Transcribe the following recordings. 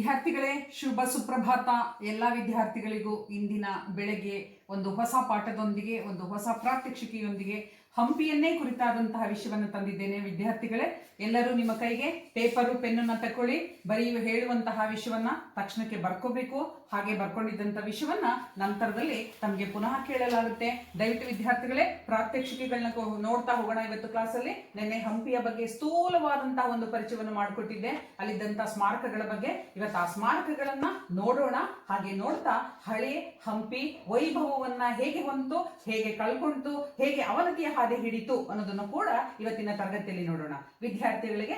ವಿದ್ಯಾರ್ಥಿಗಳೇ, ಶುಭ ಸುಪ್ರಭಾತ. ಎಲ್ಲ ವಿದ್ಯಾರ್ಥಿಗಳಿಗೂ ಇಂದಿನ ಬೆಳಗ್ಗೆ ಒಂದು ಹೊಸ ಪಾಠದೊಂದಿಗೆ, ಒಂದು ಹೊಸ ಪ್ರಾತ್ಯಕ್ಷಿಕೆಯೊಂದಿಗೆ ಹಂಪಿಯನ್ನೇ ಕುರಿತಾದಂತಹ ವಿಷಯವನ್ನು ತಂದಿದ್ದೇನೆ. ವಿದ್ಯಾರ್ಥಿಗಳೇ, ಎಲ್ಲರೂ ನಿಮ್ಮ ಕೈಗೆ ಪೇಪರು ಪೆನ್ನನ್ನು ತಕೊಳ್ಳಿ. ಹೇಳುವಂತಹ ವಿಷಯವನ್ನ ತಕ್ಷಣಕ್ಕೆ ಬರ್ಕೋಬೇಕು. ಹಾಗೆ ಬರ್ಕೊಂಡಿದ್ದಂಥ ವಿಷಯವನ್ನ ನಂತರದಲ್ಲಿ ತಮಗೆ ಪುನಃ ಕೇಳಲಾಗುತ್ತೆ. ದಯವಿಟ್ಟು ವಿದ್ಯಾರ್ಥಿಗಳೇ, ಪ್ರಾತ್ಯಕ್ಷಿಕೆಗಳನ್ನ ನೋಡ್ತಾ ಹೋಗೋಣ. ಇವತ್ತು ಕ್ಲಾಸಲ್ಲಿ ನಿನ್ನೆ ಹಂಪಿಯ ಬಗ್ಗೆ ಸ್ಥೂಲವಾದಂತಹ ಒಂದು ಪರಿಚಯವನ್ನು ಮಾಡಿಕೊಟ್ಟಿದ್ದೆ, ಅಲ್ಲಿದ್ದಂತಹ ಸ್ಮಾರಕಗಳ ಬಗ್ಗೆ. ಇವತ್ತು ಆ ಸ್ಮಾರಕಗಳನ್ನ ನೋಡೋಣ. ಹಾಗೆ ನೋಡ್ತಾ ಹಳೆ ಹಂಪಿ ವೈಭವವನ್ನ ಹೇಗೆ ಹೊಂತು, ಹೇಗೆ ಕಳ್ಕೊಂತು, ಹೇಗೆ ಅವನತಿಯ ಹಾದಿ ಹಿಡಿತು ಅನ್ನೋದನ್ನು ಕೂಡ ಇವತ್ತಿನ ತರಗತಿಯಲ್ಲಿ ನೋಡೋಣ. ವಿದ್ಯಾರ್ಥಿಗಳಿಗೆ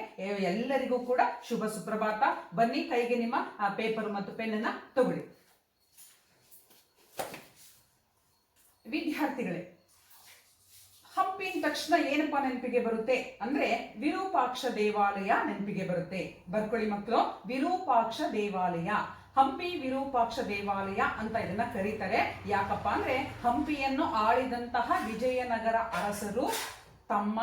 ಎಲ್ಲರಿಗೂ ಕೂಡ ಶುಭ ಸುಪ್ರಭಾತ. ಬನ್ನಿ, ಕೈಗೆ ನಿಮ್ಮ ಪೇಪರ್ ಮತ್ತು ಪೆನ್ನನ್ನ ತಗೊಳ್ಳಿ. ವಿದ್ಯಾರ್ಥಿಗಳೇ, ಹಂಪಿ ತಕ್ಷಣ ಏನಪ್ಪಾ ನೆನಪಿಗೆ ಬರುತ್ತೆ ಅಂದ್ರೆ ವಿರೂಪಾಕ್ಷ ದೇವಾಲಯ ನೆನಪಿಗೆ ಬರುತ್ತೆ. ಬರ್ಕೊಳ್ಳಿ ಮಕ್ಕಳು, ವಿರೂಪಾಕ್ಷ ದೇವಾಲಯ. ಹಂಪಿ ವಿರೂಪಾಕ್ಷ ದೇವಾಲಯ ಅಂತ ಇದನ್ನ ಕರೀತಾರೆ. ಯಾಕಪ್ಪ ಅಂದ್ರೆ ಹಂಪಿಯನ್ನು ಆಳಿದಂತಹ ವಿಜಯನಗರ ಅರಸರು ತಮ್ಮ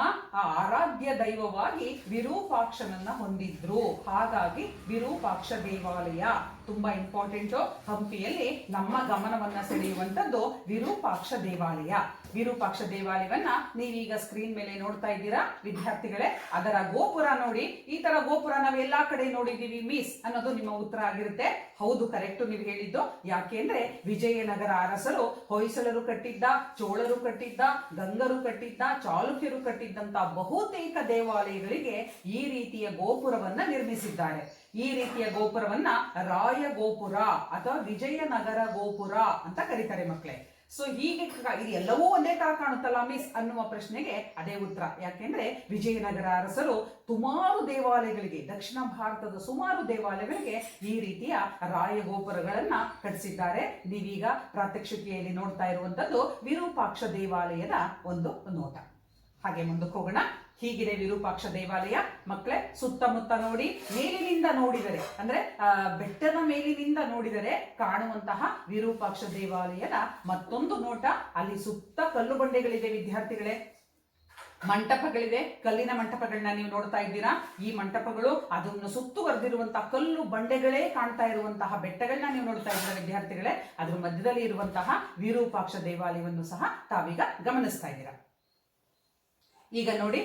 ಆರಾಧ್ಯ ದೈವವಾಗಿ ವಿರೂಪಾಕ್ಷನನ್ನ ಹೊಂದಿದ್ರು. ಹಾಗಾಗಿ ವಿರೂಪಾಕ್ಷ ದೇವಾಲಯ ತುಂಬಾ ಇಂಪಾರ್ಟೆಂಟ್. ಹಂಪಿಯಲ್ಲಿ ನಮ್ಮ ಗಮನವನ್ನ ಸೆಳೆಯುವಂತದ್ದು ವಿರೂಪಾಕ್ಷ ದೇವಾಲಯ. ವಿರೂಪಾಕ್ಷ ದೇವಾಲಯವನ್ನ ನೀವೀಗ ಸ್ಕ್ರೀನ್ ಮೇಲೆ ನೋಡ್ತಾ ಇದ್ದೀರಾ ವಿದ್ಯಾರ್ಥಿಗಳೇ. ಅದರ ಗೋಪುರ ನೋಡಿ. ಈ ತರ ಗೋಪುರ ನಾವು ಎಲ್ಲಾ ಕಡೆ ನೋಡಿದೀವಿ ಮಿಸ್ ಅನ್ನೋದು ನಿಮ್ಮ ಉತ್ತರ ಆಗಿರುತ್ತೆ. ಹೌದು, ಕರೆಕ್ಟ್ ನೀವು ಹೇಳಿದ್ದು. ಯಾಕೆಂದ್ರೆ ವಿಜಯನಗರ ಅರಸರು ಹೊಯ್ಸಳರು ಕಟ್ಟಿದ್ದ, ಚೋಳರು ಕಟ್ಟಿದ್ದ, ಗಂಗರು ಕಟ್ಟಿದ್ದ, ಚಾಲುಕ್ಯರು ಕಟ್ಟಿದ್ದಂತ ಬಹುತೇಕ ದೇವಾಲಯಗಳಿಗೆ ಈ ರೀತಿಯ ಗೋಪುರವನ್ನ ನಿರ್ಮಿಸಿದ್ದಾರೆ. ಈ ರೀತಿಯ ಗೋಪುರವನ್ನ ರಾಯ ಗೋಪುರ ಅಥವಾ ವಿಜಯನಗರ ಗೋಪುರ ಅಂತ ಕರೀತಾರೆ ಮಕ್ಕಳೇ. ಸೊ ಹೀಗೆ ಇದು ಎಲ್ಲವೂ ಒಂದೇ ತರ ಕಾಣುತ್ತಲ್ಲ ಮಿಸ್ ಅನ್ನುವ ಪ್ರಶ್ನೆಗೆ ಅದೇ ಉತ್ತರ. ಯಾಕೆಂದ್ರೆ ವಿಜಯನಗರ ಅರಸರು ಸುಮಾರು ದೇವಾಲಯಗಳಿಗೆ, ದಕ್ಷಿಣ ಭಾರತದ ಸುಮಾರು ದೇವಾಲಯಗಳಿಗೆ ಈ ರೀತಿಯ ರಾಯ ಗೋಪುರಗಳನ್ನ ಕಟ್ಟಿಸಿದ್ದಾರೆ. ನೀವೀಗ ಪ್ರಾತ್ಯಕ್ಷಿಕೆಯಲ್ಲಿ ನೋಡ್ತಾ ಇರುವಂತದ್ದು ವಿರೂಪಾಕ್ಷ ದೇವಾಲಯದ ಒಂದು ನೋಟ. ಹಾಗೆ ಮುಂದಕ್ಕೆ ಹೋಗೋಣ. ಹೀಗಿದೆ ವಿರೂಪಾಕ್ಷ ದೇವಾಲಯ ಮಕ್ಕಳೇ. ಸುತ್ತಮುತ್ತ ನೋಡಿ, ಮೇಲಿನಿಂದ ನೋಡಿದರೆ ಅಂದ್ರೆ ಬೆಟ್ಟದ ಮೇಲಿನಿಂದ ನೋಡಿದರೆ ಕಾಣುವಂತಹ ವಿರೂಪಾಕ್ಷ ದೇವಾಲಯದ ಮತ್ತೊಂದು ನೋಟ. ಅಲ್ಲಿ ಸುತ್ತ ಕಲ್ಲು ಬಂಡೆಗಳಿದೆ ವಿದ್ಯಾರ್ಥಿಗಳೇ, ಮಂಟಪಗಳಿದೆ, ಕಲ್ಲಿನ ಮಂಟಪಗಳನ್ನ ನೀವು ನೋಡ್ತಾ ಇದ್ದೀರಾ. ಈ ಮಂಟಪಗಳು ಅದನ್ನು ಸುತ್ತುವರೆದಿರುವಂತಹ ಕಲ್ಲು ಬಂಡೆಗಳೇ ಕಾಣ್ತಾ ಇರುವಂತಹ ಬೆಟ್ಟಗಳನ್ನ ನೀವು ನೋಡ್ತಾ ಇದ್ದೀರಾ ವಿದ್ಯಾರ್ಥಿಗಳೇ. ಅದ್ರ ಮಧ್ಯದಲ್ಲಿ ಇರುವಂತಹ ವಿರೂಪಾಕ್ಷ ದೇವಾಲಯವನ್ನು ಸಹ ತಾವೀಗ ಗಮನಿಸ್ತಾ ಇದ್ದೀರಾ. ಈಗ ನೋಡಿ,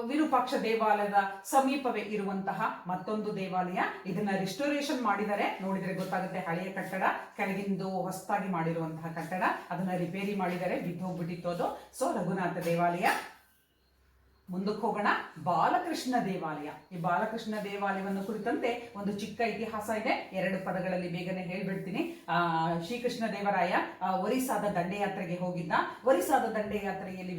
ವಿರೂಪಾಕ್ಷ ದೇವಾಲಯದ ಸಮೀಪವೇ ಇರುವಂತಹ ಮತ್ತೊಂದು ದೇವಾಲಯ. ಇದನ್ನ ರಿಸ್ಟೋರೇಷನ್ ಮಾಡಿದರೆ ನೋಡಿದ್ರೆ ಗೊತ್ತಾಗುತ್ತೆ. ಹಳೆಯ ಕಟ್ಟಡ, ಕೆಳಗಿಂದು ಹೊಸದಾಗಿ ಮಾಡಿರುವಂತಹ ಕಟ್ಟಡ, ಅದನ್ನ ರಿಪೇರಿ ಮಾಡಿದರೆ, ಬಿದ್ದೋಗ್ಬಿಟ್ಟಿತ್ತು ಅದು. ಸೊ ರಘುನಾಥ ದೇವಾಲಯ. ಮುಂದಕ್ಕೆ ಹೋಗೋಣ. ಬಾಲಕೃಷ್ಣ ದೇವಾಲಯ. ಈ ಬಾಲಕೃಷ್ಣ ದೇವಾಲಯವನ್ನು ಕುರಿತಂತೆ ಒಂದು ಚಿಕ್ಕ ಇತಿಹಾಸ ಇದೆ. 2 ಪದಗಳಲ್ಲಿ ಬೇಗನೆ ಹೇಳ್ಬಿಡ್ತೀನಿ. ಶ್ರೀಕೃಷ್ಣ ದೇವರಾಯ ಒರಿಸ್ಸಾದ ದಂಡಯಾತ್ರೆಗೆ ಹೋಗಿದ್ದ. ಒರಿಸ್ಸಾದ ದಂಡಯಾತ್ರೆಯಲ್ಲಿ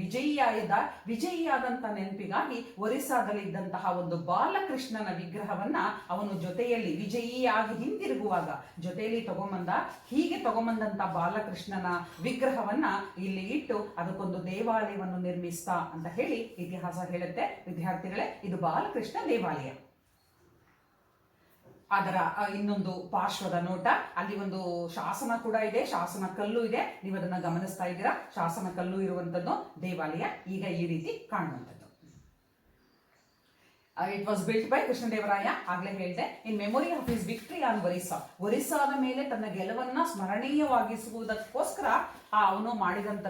ವಿಜಯಿಯಾದಂತ ನೆನಪಿಗಾಗಿ ಒರಿಸ್ಸಾದಲ್ಲಿ ಇದ್ದಂತಹ ಒಂದು ಬಾಲಕೃಷ್ಣನ ವಿಗ್ರಹವನ್ನ ಅವನು ಜೊತೆಯಲ್ಲಿ ವಿಜಯಿಯಾಗಿ ಹಿಂದಿರುಗುವಾಗ ಜೊತೆಯಲ್ಲಿ ತಗೊಂಬಂದ. ಹೀಗೆ ತಗೊಂಬಂದಂತ ಬಾಲಕೃಷ್ಣನ ವಿಗ್ರಹವನ್ನ ಇಲ್ಲಿ ಇಟ್ಟು ಅದಕ್ಕೊಂದು ದೇವಾಲಯವನ್ನು ನಿರ್ಮಿಸ್ತಾ ಅಂತ ಹೇಳಿ ಇತಿಹಾಸ ಹೇಳುತ್ತೆ ವಿದ್ಯಾರ್ಥಿಗಳೇ. ಇದು ಬಾಲಕೃಷ್ಣ ದೇವಾಲಯ. ಅದರ ಇನ್ನೊಂದು ಪಾರ್ಶ್ವದ ನೋಟ, ಅಲ್ಲಿ ಒಂದು ಶಾಸನ ಕೂಡ ಇದೆ, ಶಾಸನ ಕಲ್ಲು ಇದೆ. ನೀವು ಅದನ್ನ ಗಮನಿಸ್ತಾ ಇದ್ದೀರಾ. ಶಾಸನ ಕಲ್ಲು ಇರುವಂತದ್ದು ದೇವಾಲಯ ಈಗ ಈ ರೀತಿ ಕಾಣುವಂಥದ್ದು. It was built by Krishnadevaraya. ಆಗ್ಲೇ ಹೇಳಿದೆ, in memory of his victory on Orissa. ಒರಿಸ್ಸಾದ ಮೇಲೆ ತನ್ನ ಗೆಲುವನ್ನ ಸ್ಮರಣೀಯವಾಗಿಸುವುದಕ್ಕೋಸ್ಕರ ಅವನು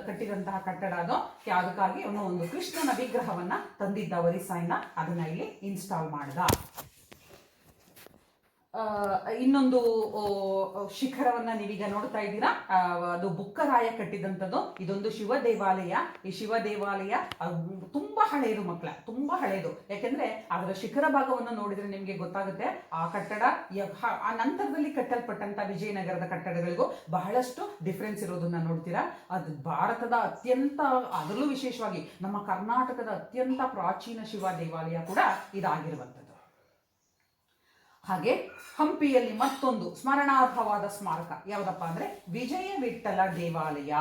ಕಟ್ಟಿದಂತಹ ಕಟ್ಟಡ ಅದು. ಅದಕ್ಕಾಗಿ ಅವನು ಒಂದು ಕೃಷ್ಣನ ವಿಗ್ರಹವನ್ನ ತಂದಿದ್ದ ಒರಿಸ್ಸಾಯಿಂದ. ಅದನ್ನ ಇಲ್ಲಿ ಇನ್ಸ್ಟಾಲ್ ಮಾಡಿದ. ಇನ್ನೊಂದು ಶಿಖರವನ್ನ ನೀವೀಗ ನೋಡ್ತಾ ಇದ್ದೀರಾ. ಅದು ಬುಕ್ಕರಾಯ ಕಟ್ಟಿದಂಥದ್ದು. ಇದೊಂದು ಶಿವ ದೇವಾಲಯ. ಈ ಶಿವ ದೇವಾಲಯ ತುಂಬಾ ಹಳೆಯದು ಮಕ್ಕಳ, ತುಂಬಾ ಹಳೆಯದು. ಯಾಕೆಂದ್ರೆ ಅದರ ಶಿಖರ ಭಾಗವನ್ನು ನೋಡಿದ್ರೆ ನಿಮ್ಗೆ ಗೊತ್ತಾಗುತ್ತೆ ಆ ಕಟ್ಟಡ ಆ ನಂತರದಲ್ಲಿ ಕಟ್ಟಲ್ಪಟ್ಟಂತ ವಿಜಯನಗರದ ಕಟ್ಟಡಗಳಿಗೂ ಬಹಳಷ್ಟು ಡಿಫ್ರೆನ್ಸ್ ಇರೋದನ್ನ ನೋಡ್ತೀರಾ. ಅದು ಭಾರತದ ಅತ್ಯಂತ, ಅದರಲ್ಲೂ ವಿಶೇಷವಾಗಿ ನಮ್ಮ ಕರ್ನಾಟಕದ ಅತ್ಯಂತ ಪ್ರಾಚೀನ ಶಿವ ದೇವಾಲಯ ಕೂಡ ಇದಾಗಿರುವಂಥದ್ದು. ಹಾಗೆ ಹಂಪಿಯಲ್ಲಿ ಮತ್ತೊಂದು ಸ್ಮರಣಾರ್ಹವಾದ ಸ್ಮಾರಕ ಯಾವುದಪ್ಪ ಅಂದ್ರೆ ವಿಜಯ ವಿಠ್ಠಲ ದೇವಾಲಯ.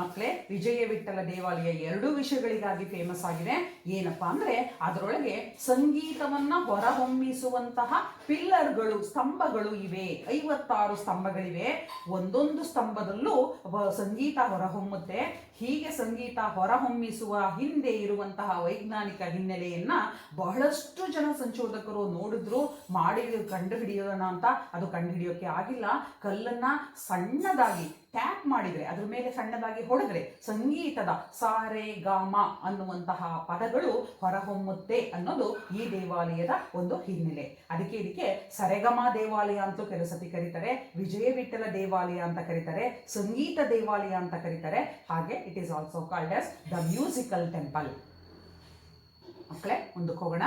ಮಕ್ಕಳೇ, ವಿಜಯ ವಿಠಲ ದೇವಾಲಯ ಎರಡು ವಿಷಯಗಳಿಗಾಗಿ ಫೇಮಸ್ ಆಗಿದೆ. ಏನಪ್ಪಾ ಅಂದ್ರೆ ಅದರೊಳಗೆ ಸಂಗೀತವನ್ನ ಹೊರಹೊಮ್ಮಿಸುವಂತಹ ಪಿಲ್ಲರ್ಗಳು, ಸ್ತಂಭಗಳು ಇವೆ. 56 ಸ್ತಂಭಗಳಿವೆ. ಒಂದೊಂದು ಸ್ತಂಭದಲ್ಲೂ ಸಂಗೀತ ಹೊರಹೊಮ್ಮುತ್ತೆ. ಹೀಗೆ ಸಂಗೀತ ಹೊರಹೊಮ್ಮಿಸುವ ಹಿಂದೆ ಇರುವಂತಹ ವೈಜ್ಞಾನಿಕ ಹಿನ್ನೆಲೆಯನ್ನ ಬಹಳಷ್ಟು ಜನ ಸಂಶೋಧಕರು ನೋಡಿದ್ರು, ಮಾಡಿ ಕಂಡುಹಿಡಿಯೋಣ ಅಂತ. ಅದು ಕಂಡುಹಿಡಿಯೋಕೆ ಆಗಿಲ್ಲ. ಕಲ್ಲನ್ನ ಸಣ್ಣದಾಗಿ ಟ್ಯಾಪ್ ಮಾಡಿದ್ರೆ, ಅದ್ರ ಮೇಲೆ ಸಣ್ಣದಾಗಿ ಹೊಡೆದ್ರೆ ಸಂಗೀತದ ಸಾರೆ ಗಾಮ ಅನ್ನುವಂತಹ ಪದಗಳು ಹೊರಹೊಮ್ಮುತ್ತೆ ಅನ್ನೋದು ಈ ದೇವಾಲಯದ ಒಂದು ಹಿನ್ನೆಲೆ. ಇದಕ್ಕೆ ಸರೆಗಮ ದೇವಾಲಯ ಅಂತಲೂ ಕೆಲವು ಸತಿ ಕರೀತಾರೆ, ವಿಜಯ ವಿಠಲ ದೇವಾಲಯ ಅಂತ ಕರೀತಾರೆ, ಸಂಗೀತ ದೇವಾಲಯ ಅಂತ ಕರೀತಾರೆ. ಹಾಗೆ it is also called as the musical temple. ಮಕ್ಕಳೇ, ಮುಂದಕ್ಕೆ ಹೋಗೋಣ.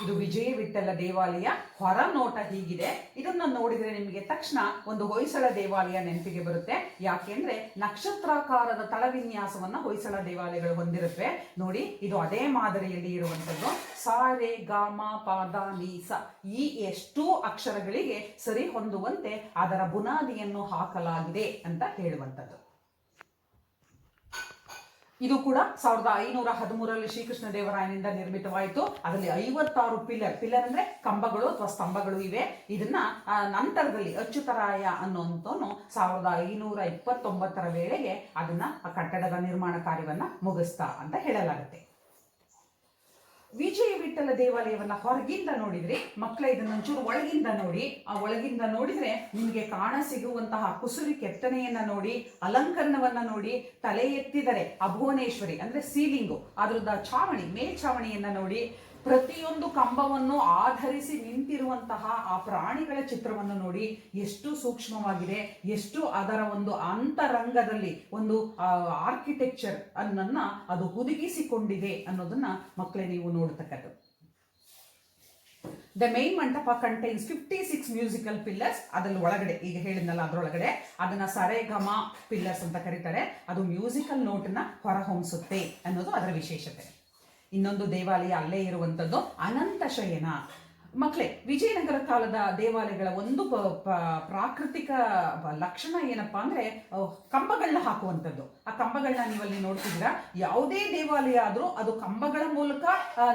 ಇದು ವಿಜಯ ವಿಠಲ ದೇವಾಲಯ ಹೊರ ನೋಟ ಹೀಗಿದೆ. ಇದನ್ನ ನೋಡಿದ್ರೆ ನಿಮಗೆ ತಕ್ಷಣ ಒಂದು ಹೊಯ್ಸಳ ದೇವಾಲಯ ನೆನಪಿಗೆ ಬರುತ್ತೆ. ಯಾಕೆಂದ್ರೆ ನಕ್ಷತ್ರಾಕಾರದ ತಳವಿನ್ಯಾಸವನ್ನ ಹೊಯ್ಸಳ ದೇವಾಲಯಗಳು ಹೊಂದಿರುತ್ತವೆ. ನೋಡಿ, ಇದು ಅದೇ ಮಾದರಿಯಲ್ಲಿ ಇರುವಂತದ್ದು. ಸಾರೆ ಗಾಮ ಪಾದ ನೀಸ ಈ ಎಷ್ಟು ಅಕ್ಷರಗಳಿಗೆ ಸರಿ ಹೊಂದುವಂತೆ ಅದರ ಬುನಾದಿಯನ್ನು ಹಾಕಲಾಗಿದೆ ಅಂತ ಹೇಳುವಂಥದ್ದು. ಇದು ಕೂಡ 1513ರಲ್ಲಿ ಶ್ರೀಕೃಷ್ಣ ದೇವರಾಯನಿಂದ ನಿರ್ಮಿತವಾಯಿತು. ಅದರಲ್ಲಿ 56 ಪಿಲ್ಲರ್ ಅಂದ್ರೆ ಕಂಬಗಳು ಅಥವಾ ಸ್ತಂಭಗಳು ಇವೆ. ಇದನ್ನ ನಂತರದಲ್ಲಿ ಅಚ್ಯುತರಾಯ ಅನ್ನುವಂಥವನು 1529ರ ವೇಳೆಗೆ ಅದನ್ನ ಕಟ್ಟಡದ ನಿರ್ಮಾಣ ಕಾರ್ಯವನ್ನ ಮುಗಿಸ್ತಾ ಅಂತ ಹೇಳಲಾಗುತ್ತೆ. ವಿಜಯ ವಿಠಲ ದೇವಾಲಯವನ್ನ ಹೊರಗಿಂದ ನೋಡಿದ್ರೆ ಮಕ್ಕಳ, ಇದನ್ನೊಂಚೂರು ಒಳಗಿಂದ ನೋಡಿ. ಆ ಒಳಗಿಂದ ನೋಡಿದ್ರೆ ನಿಮಗೆ ಕಾಣ ಸಿಗುವಂತಹ ಕುಸುರಿ ಕೆತ್ತನೆಯನ್ನ ನೋಡಿ, ಅಲಂಕರಣವನ್ನ ನೋಡಿ, ತಲೆ ಎತ್ತಿದರೆ ಅಭುವನೇಶ್ವರಿ ಅಂದ್ರೆ ಸೀಲಿಂಗು, ಅದರದ ಛಾವಣಿ, ಮೇಲ್ಛಾವಣಿಯನ್ನ ನೋಡಿ, ಪ್ರತಿಯೊಂದು ಕಂಬವನ್ನು ಆಧರಿಸಿ ನಿಂತಿರುವಂತಹ ಆ ಪ್ರಾಣಿಗಳ ಚಿತ್ರವನ್ನು ನೋಡಿ. ಎಷ್ಟು ಸೂಕ್ಷ್ಮವಾಗಿದೆ, ಎಷ್ಟು ಅದರ ಒಂದು ಅಂತರಂಗದಲ್ಲಿ ಒಂದು ಆರ್ಕಿಟೆಕ್ಚರ್ ಅನ್ನನ್ನ ಅದು ಹುದುಗಿಸಿಕೊಂಡಿದೆ ಅನ್ನೋದನ್ನ ಮಕ್ಕಳೇ ನೀವು ನೋಡ್ತಕ್ಕದ್ದು. ದ ಮೈನ್ ಮಂಟಪ ಕಂಟೈನ್ಸ್ 56 ಮ್ಯೂಸಿಕಲ್ ಪಿಲ್ಲರ್ಸ್. ಅದ್ರಲ್ಲಿ ಒಳಗಡೆ ಈಗ ಹೇಳಿದ್ನಲ್ಲ, ಅದರೊಳಗಡೆ ಅದನ್ನ ಸರೆಗಮ ಪಿಲ್ಲರ್ಸ್ ಅಂತ ಕರೀತಾರೆ. ಅದು ಮ್ಯೂಸಿಕಲ್ ನೋಟನ್ನ ಹೊರಹೊಮ್ಮಿಸುತ್ತೆ ಅನ್ನೋದು ಅದರ ವಿಶೇಷತೆ. ಇನ್ನೊಂದು ದೇವಾಲಯ ಅಲ್ಲೇ ಇರುವಂಥದ್ದು ಅನಂತ ಶಯನ. ಮಕ್ಕಳೇ, ವಿಜಯನಗರ ಕಾಲದ ದೇವಾಲಯಗಳ ಒಂದು ಪ್ರಾಕೃತಿಕ ಲಕ್ಷಣ ಏನಪ್ಪಾ ಅಂದ್ರೆ ಕಂಬಗಳನ್ನ ಹಾಕುವಂಥದ್ದು. ಆ ಕಂಬಗಳನ್ನ ನೀವಲ್ಲಿ ನೋಡ್ತಿದ್ದೀರಾ. ಯಾವುದೇ ದೇವಾಲಯ ಆದ್ರೂ ಅದು ಕಂಬಗಳ ಮೂಲಕ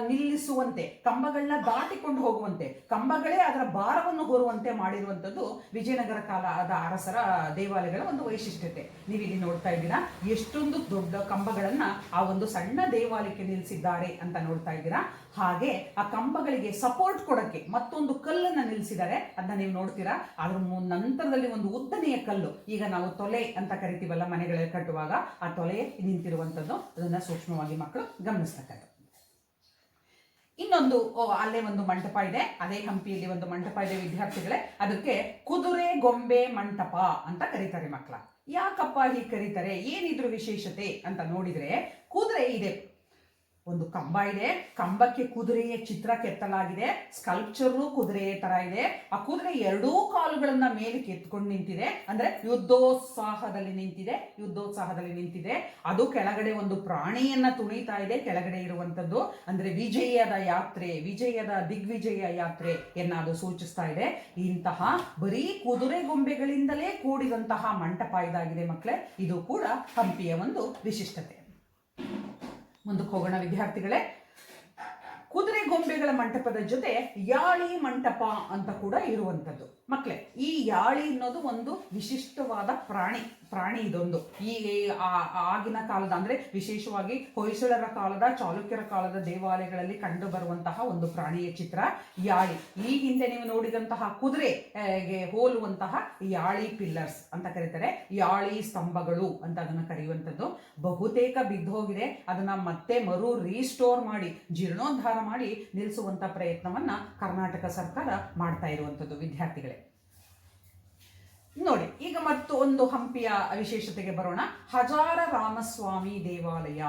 ನಿಲ್ಲಿಸುವಂತೆ, ಕಂಬಗಳನ್ನ ದಾಟಿಕೊಂಡು ಹೋಗುವಂತೆ, ಕಂಬಗಳೇ ಅದರ ಭಾರವನ್ನು ಹೊರುವಂತೆ ಮಾಡಿರುವಂಥದ್ದು ವಿಜಯನಗರ ಕಾಲದ ಅರಸರ ದೇವಾಲಯಗಳ ಒಂದು ವೈಶಿಷ್ಟ್ಯತೆ. ನೀವಿಲ್ಲಿ ನೋಡ್ತಾ ಇದ್ದೀರಾ ಎಷ್ಟೊಂದು ದೊಡ್ಡ ಕಂಬಗಳನ್ನ ಆ ಒಂದು ಸಣ್ಣ ದೇವಾಲಯಕ್ಕೆ ನಿಲ್ಲಿಸಿದ್ದಾರೆ ಅಂತ ನೋಡ್ತಾ ಇದ್ದೀರಾ. ಹಾಗೆ ಆ ಕಂಬಗಳಿಗೆ ಸಪೋರ್ಟ್ ಕೊಡಕ್ಕೆ ಮತ್ತೊಂದು ಕಲ್ಲನ್ನ ನಿಲ್ಲಿಸಿದ್ದಾರೆ. ಅದನ್ನ ನೀವು ನೋಡ್ತೀರಾ. ಅದ್ರ ನಂತರದಲ್ಲಿ ಒಂದು ಉದ್ದನೆಯ ಕಲ್ಲು, ಈಗ ನಾವು ತೊಲೆ ಅಂತ ಕರಿತೀವಲ್ಲ ಮನೆಗಳಲ್ಲಿ ಕಟ್ಟುವಾಗ, ಆ ತೊಲೆ ನಿಂತಿರುವಂಥದ್ದು. ಅದನ್ನ ಸೂಕ್ಷ್ಮವಾಗಿ ಮಕ್ಕಳು ಗಮನಿಸ್ತಕ್ಕಂಥ. ಇನ್ನೊಂದು ಅಲ್ಲೇ ಒಂದು ಮಂಟಪ ಇದೆ, ಅದೇ ಹಂಪಿಯಲ್ಲಿ ಒಂದು ಮಂಟಪ ಇದೆ ವಿದ್ಯಾರ್ಥಿಗಳೇ. ಅದಕ್ಕೆ ಕುದುರೆ ಗೊಂಬೆ ಮಂಟಪ ಅಂತ ಕರೀತಾರೆ ಮಕ್ಕಳ. ಯಾಕಪ್ಪ ಹೀಗೆ ಕರೀತಾರೆ, ಏನಿದ್ರ ವಿಶೇಷತೆ ಅಂತ ನೋಡಿದ್ರೆ, ಕುದುರೆ ಇದೆ, ಒಂದು ಕಂಬ ಇದೆ, ಕಂಬಕ್ಕೆ ಕುದುರೆಯ ಚಿತ್ರ ಕೆತ್ತಲಾಗಿದೆ, ಸ್ಕಲ್ಪ್ಚರು ಕುದುರೆಯ ತರ ಇದೆ. ಆ ಕುದುರೆ ಎರಡೂ ಕಾಲುಗಳನ್ನ ಮೇಲಕ್ಕೆ ಎತ್ಕೊಂಡು ನಿಂತಿದೆ, ಅಂದ್ರೆ ಯುದ್ಧೋತ್ಸಾಹದಲ್ಲಿ ನಿಂತಿದೆ. ಅದು ಕೆಳಗಡೆ ಒಂದು ಪ್ರಾಣಿಯನ್ನ ತುಣಿತಾ ಇದೆ. ಕೆಳಗಡೆ ಇರುವಂತದ್ದು ಅಂದ್ರೆ ವಿಜಯದ ಯಾತ್ರೆ, ವಿಜಯದ ದಿಗ್ವಿಜಯ ಯಾತ್ರೆ ಎನ್ನದು ಸೂಚಿಸ್ತಾ ಇದೆ. ಇಂತಹ ಬರೀ ಕುದುರೆ ಗೊಂಬೆಗಳಿಂದಲೇ ಕೂಡಿದಂತಹ ಮಂಟಪ ಇದಾಗಿದೆ ಮಕ್ಕಳೇ. ಇದು ಕೂಡ ಹಂಪಿಯ ಒಂದು ವಿಶಿಷ್ಟತೆ. ಮುಂದಕ್ಕೆ ಹೋಗೋಣ ವಿದ್ಯಾರ್ಥಿಗಳೇ. ಕುದುರೆ ಗೊಂಬೆಗಳ ಮಂಟಪದ ಜೊತೆ ಯಾಳಿ ಮಂಟಪ ಅಂತ ಕೂಡ ಇರುವಂತದ್ದು ಮಕ್ಕಳೇ. ಈ ಯಾಳಿ ಅನ್ನೋದು ಒಂದು ವಿಶಿಷ್ಟವಾದ ಪ್ರಾಣಿ ಇದೊಂದು. ಈ ಆಗಿನ ಕಾಲದ ಅಂದ್ರೆ ವಿಶೇಷವಾಗಿ ಹೊಯ್ಸಳರ ಕಾಲದ, ಚಾಲುಕ್ಯರ ಕಾಲದ ದೇವಾಲಯಗಳಲ್ಲಿ ಕಂಡು ಬರುವಂತಹ ಒಂದು ಪ್ರಾಣಿಯ ಚಿತ್ರ ಯಾಳಿ. ಈ ಹಿಂದೆ ನೀವು ನೋಡಿದಂತಹ ಕುದುರೆಗೆ ಹೋಲುವಂತಹ ಯಾಳಿ ಪಿಲ್ಲರ್ಸ್ ಅಂತ ಕರೀತಾರೆ, ಯಾಳಿ ಸ್ತಂಭಗಳು ಅಂತ ಅದನ್ನ ಕರೆಯುವಂಥದ್ದು. ಬಹುತೇಕ ಬಿದ್ದೋಗಿದೆ. ಅದನ್ನ ಮತ್ತೆ ಮರು ರೀಸ್ಟೋರ್ ಮಾಡಿ, ಜೀರ್ಣೋದ್ಧಾರ ಮಾಡಿ ನಿಲ್ಲಿಸುವಂತ ಪ್ರಯತ್ನವನ್ನ ಕರ್ನಾಟಕ ಸರ್ಕಾರ ಮಾಡ್ತಾ ಇರುವಂಥದ್ದು ವಿದ್ಯಾರ್ಥಿಗಳೇ. ನೋಡಿ, ಈಗ ಮತ್ತೊಂದು ಹಂಪಿಯ ವಿಶೇಷತೆಗೆ ಬರೋಣ. ಹಜಾರ ರಾಮಸ್ವಾಮಿ ದೇವಾಲಯ.